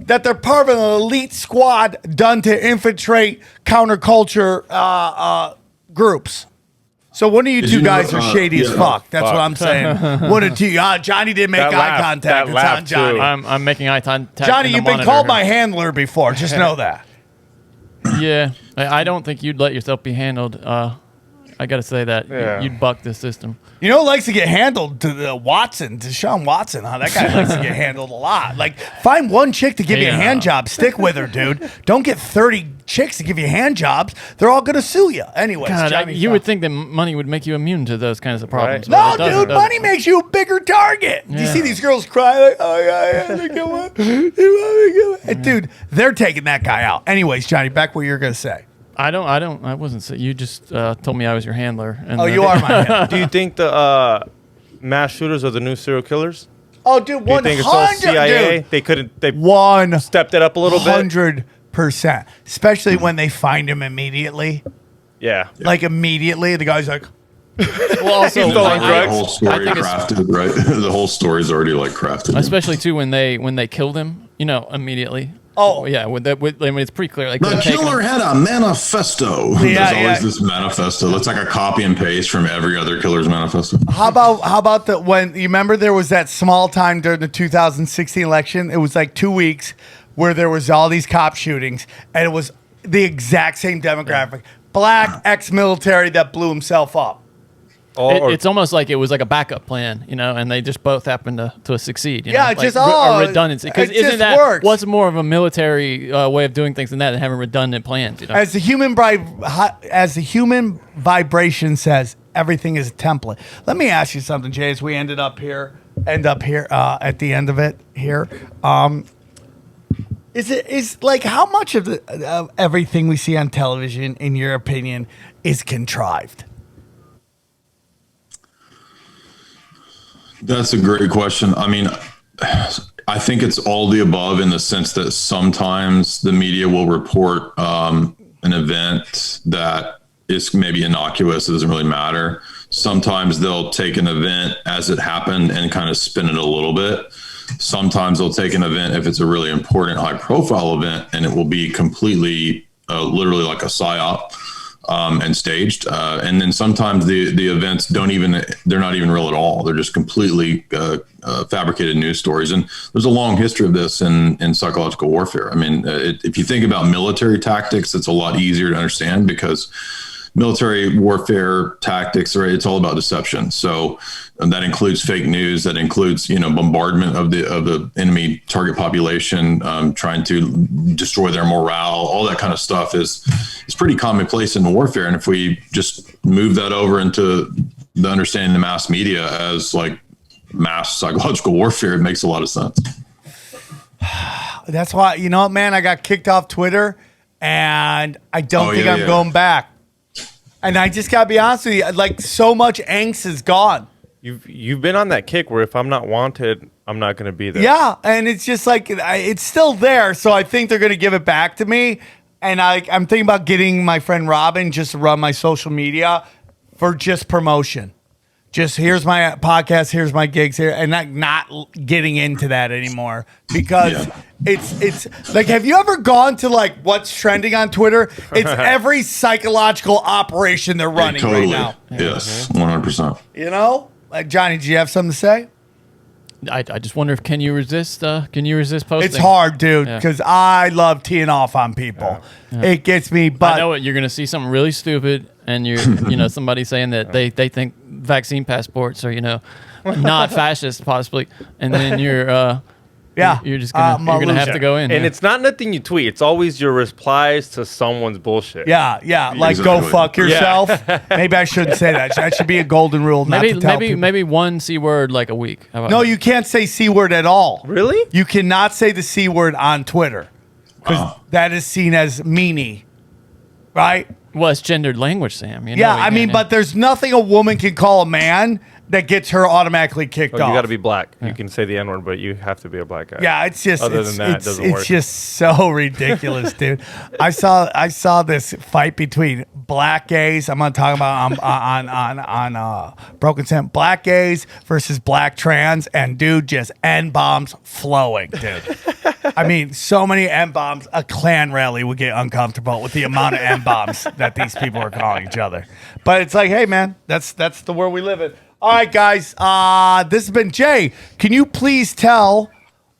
That they're part of an elite squad done to infiltrate counterculture groups. So one of you two guys are shady as fuck. That's what I'm saying. One of you. Johnny didn't make eye contact. It's on Johnny. I'm making eye contact. Johnny, you've been called my handler before. Just know that. Yeah, I don't think you'd let yourself be handled. I got to say that. Yeah. You'd buck the system. You know who likes to get handled? Deshaun Watson, huh? That guy likes to get handled a lot. Like, find one chick to give you a hand job. Stick with her, dude. Don't get 30 chicks to give you hand jobs. They're all going to sue you. Anyways, God, you would think that money would make you immune to those kinds of problems. Right. No, dude, money makes you a bigger target. Yeah. You see these girls cry like, oh, yeah. Dude, they're taking that guy out. Anyways, Johnny, back what you were going to say. I wasn't saying. You just told me I was your handler. And you are my handler. Do you think the mass shooters are the new serial killers? Oh, dude, 100%. Do you think it's all CIA? Dude. They stepped it up a little bit? 100%. Especially when they find him immediately. Yeah. Like, immediately, the guy's like... Well, also, the whole story crafted, right? The whole story's already, like, crafted. Especially, too, when they killed him, immediately. Oh yeah, it's pretty clear. Like, the killer had a manifesto. There's always this manifesto. It's like a copy and paste from every other killer's manifesto. How about when you remember there was that small time during the 2016 election? It was like 2 weeks where there was all these cop shootings, and it was the exact same demographic: black ex-military that blew himself up. It's almost like it was like a backup plan, and they just both happened to succeed. Yeah, just a redundancy. Because isn't that works. What's more of a military way of doing things than that, than having redundant plans? As the human vibration says, everything is a template. Let me ask you something, Jay. As we end up here at the end of it here, is like, how much of everything we see on television, in your opinion, is contrived? That's a great question. I mean, I think it's all the above, in the sense that sometimes the media will report an event that is maybe innocuous. It doesn't really matter. Sometimes they'll take an event as it happened and kind of spin it a little bit. Sometimes they'll take an event, if it's a really important, high profile event, and it will be completely, literally like a Psyop. And staged, and then sometimes the events they're not even real at all. They're just completely fabricated news stories. And there's a long history of this in psychological warfare. I mean, if you think about military tactics, it's a lot easier to understand, because military warfare tactics, right? It's all about deception. So that includes fake news. That includes, bombardment of the enemy target population, trying to destroy their morale. All that kind of stuff is pretty commonplace in warfare. And if we just move that over into the understanding the mass media as like mass psychological warfare, it makes a lot of sense. That's why, man, I got kicked off Twitter and I don't think I'm going back. And I just got to be honest with you, like so much angst is gone. You've been on that kick where if I'm not wanted, I'm not going to be there. Yeah, and it's just like it's still there, so I think they're going to give it back to me. And I'm thinking about getting my friend Robin just to run my social media for just promotion. Just here's my podcast, here's my gigs here, and not getting into that anymore because it's like, have you ever gone to like what's trending on Twitter? It's every psychological operation they're running right now. Yes, 100%. Like Johnny, do you have something to say? I just wonder if can you resist posting? It's hard, dude, because I love teeing off on people. Yeah. It gets me, but I know you're going to see something really stupid, and you're somebody saying that they think vaccine passports are not fascist possibly, and then you're just gonna have to go in. And it's not nothing you tweet. It's always your replies to someone's bullshit. Yeah. Like go fuck yourself. Maybe I shouldn't say that. That should be a golden rule. Maybe one C word like a week. No, you can't say C word at all. Really? You cannot say the C word on Twitter because that is seen as meanie, right? Well, it's gendered language, Sam. But there's nothing a woman can call a man that gets her automatically kicked off. You got to be black. Yeah. You can say the N-word, but you have to be a black guy. Yeah, it's just other than that, it doesn't work. It's just so ridiculous, dude. I saw this fight between black gays. I'm gonna talk about on Broken Sam, black gays versus black trans, and dude, just N-bombs flowing, dude. I mean, so many N-bombs. A Klan rally would get uncomfortable with the amount of N-bombs that these people are calling each other. But it's like, hey, man, that's the world we live in. All right, guys, this has been Jay. Can you please tell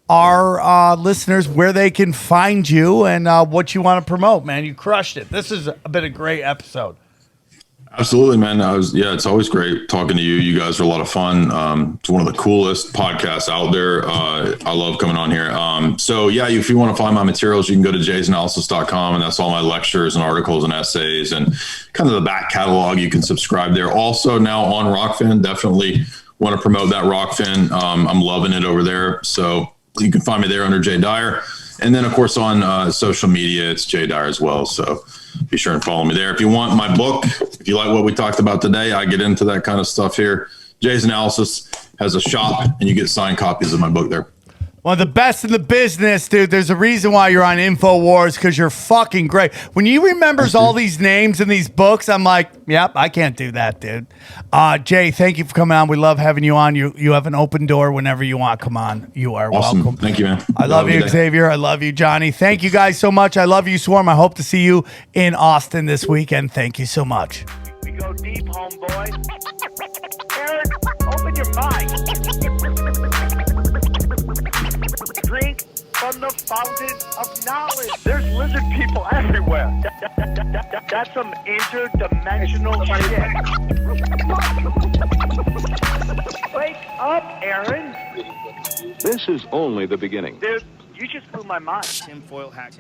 our listeners where they can find you and what you want to promote, man? You crushed it. This has been a great episode. Absolutely, man. It's always great talking to you. You guys are a lot of fun. It's one of the coolest podcasts out there. I love coming on here. If you want to find my materials, you can go to jaysanalysis.com, and that's all my lectures and articles and essays and kind of the back catalog. You can subscribe there. Also now on Rockfin, definitely want to promote that Rockfin. I'm loving it over there. So you can find me there under Jay Dyer. And then, of course, on social media, it's Jay Dyer as well. So be sure and follow me there. If you want my book, if you like what we talked about today, I get into that kind of stuff here. Jay's Analysis has a shop, and you get signed copies of my book there. One of the best in the business, dude. There's a reason why you're on InfoWars, because you're fucking great. When you remembers all these names in these books, I'm like, yep, I can't do that, dude. Jay, thank you for coming on. We love having you on. You have an open door whenever you want. Come on. You are awesome. Welcome. Thank you, man. I love you, Xavier. I love you, Johnny. Thank you guys so much. I love you, Swarm. I hope to see you in Austin this weekend. Thank you so much. We go deep, homeboy. Aaron, open your mind. Drink from the fountain of knowledge. There's lizard people everywhere. That's some interdimensional shit. Wake up, Aaron. This is only the beginning. Dude, you just blew my mind. Tinfoil hack.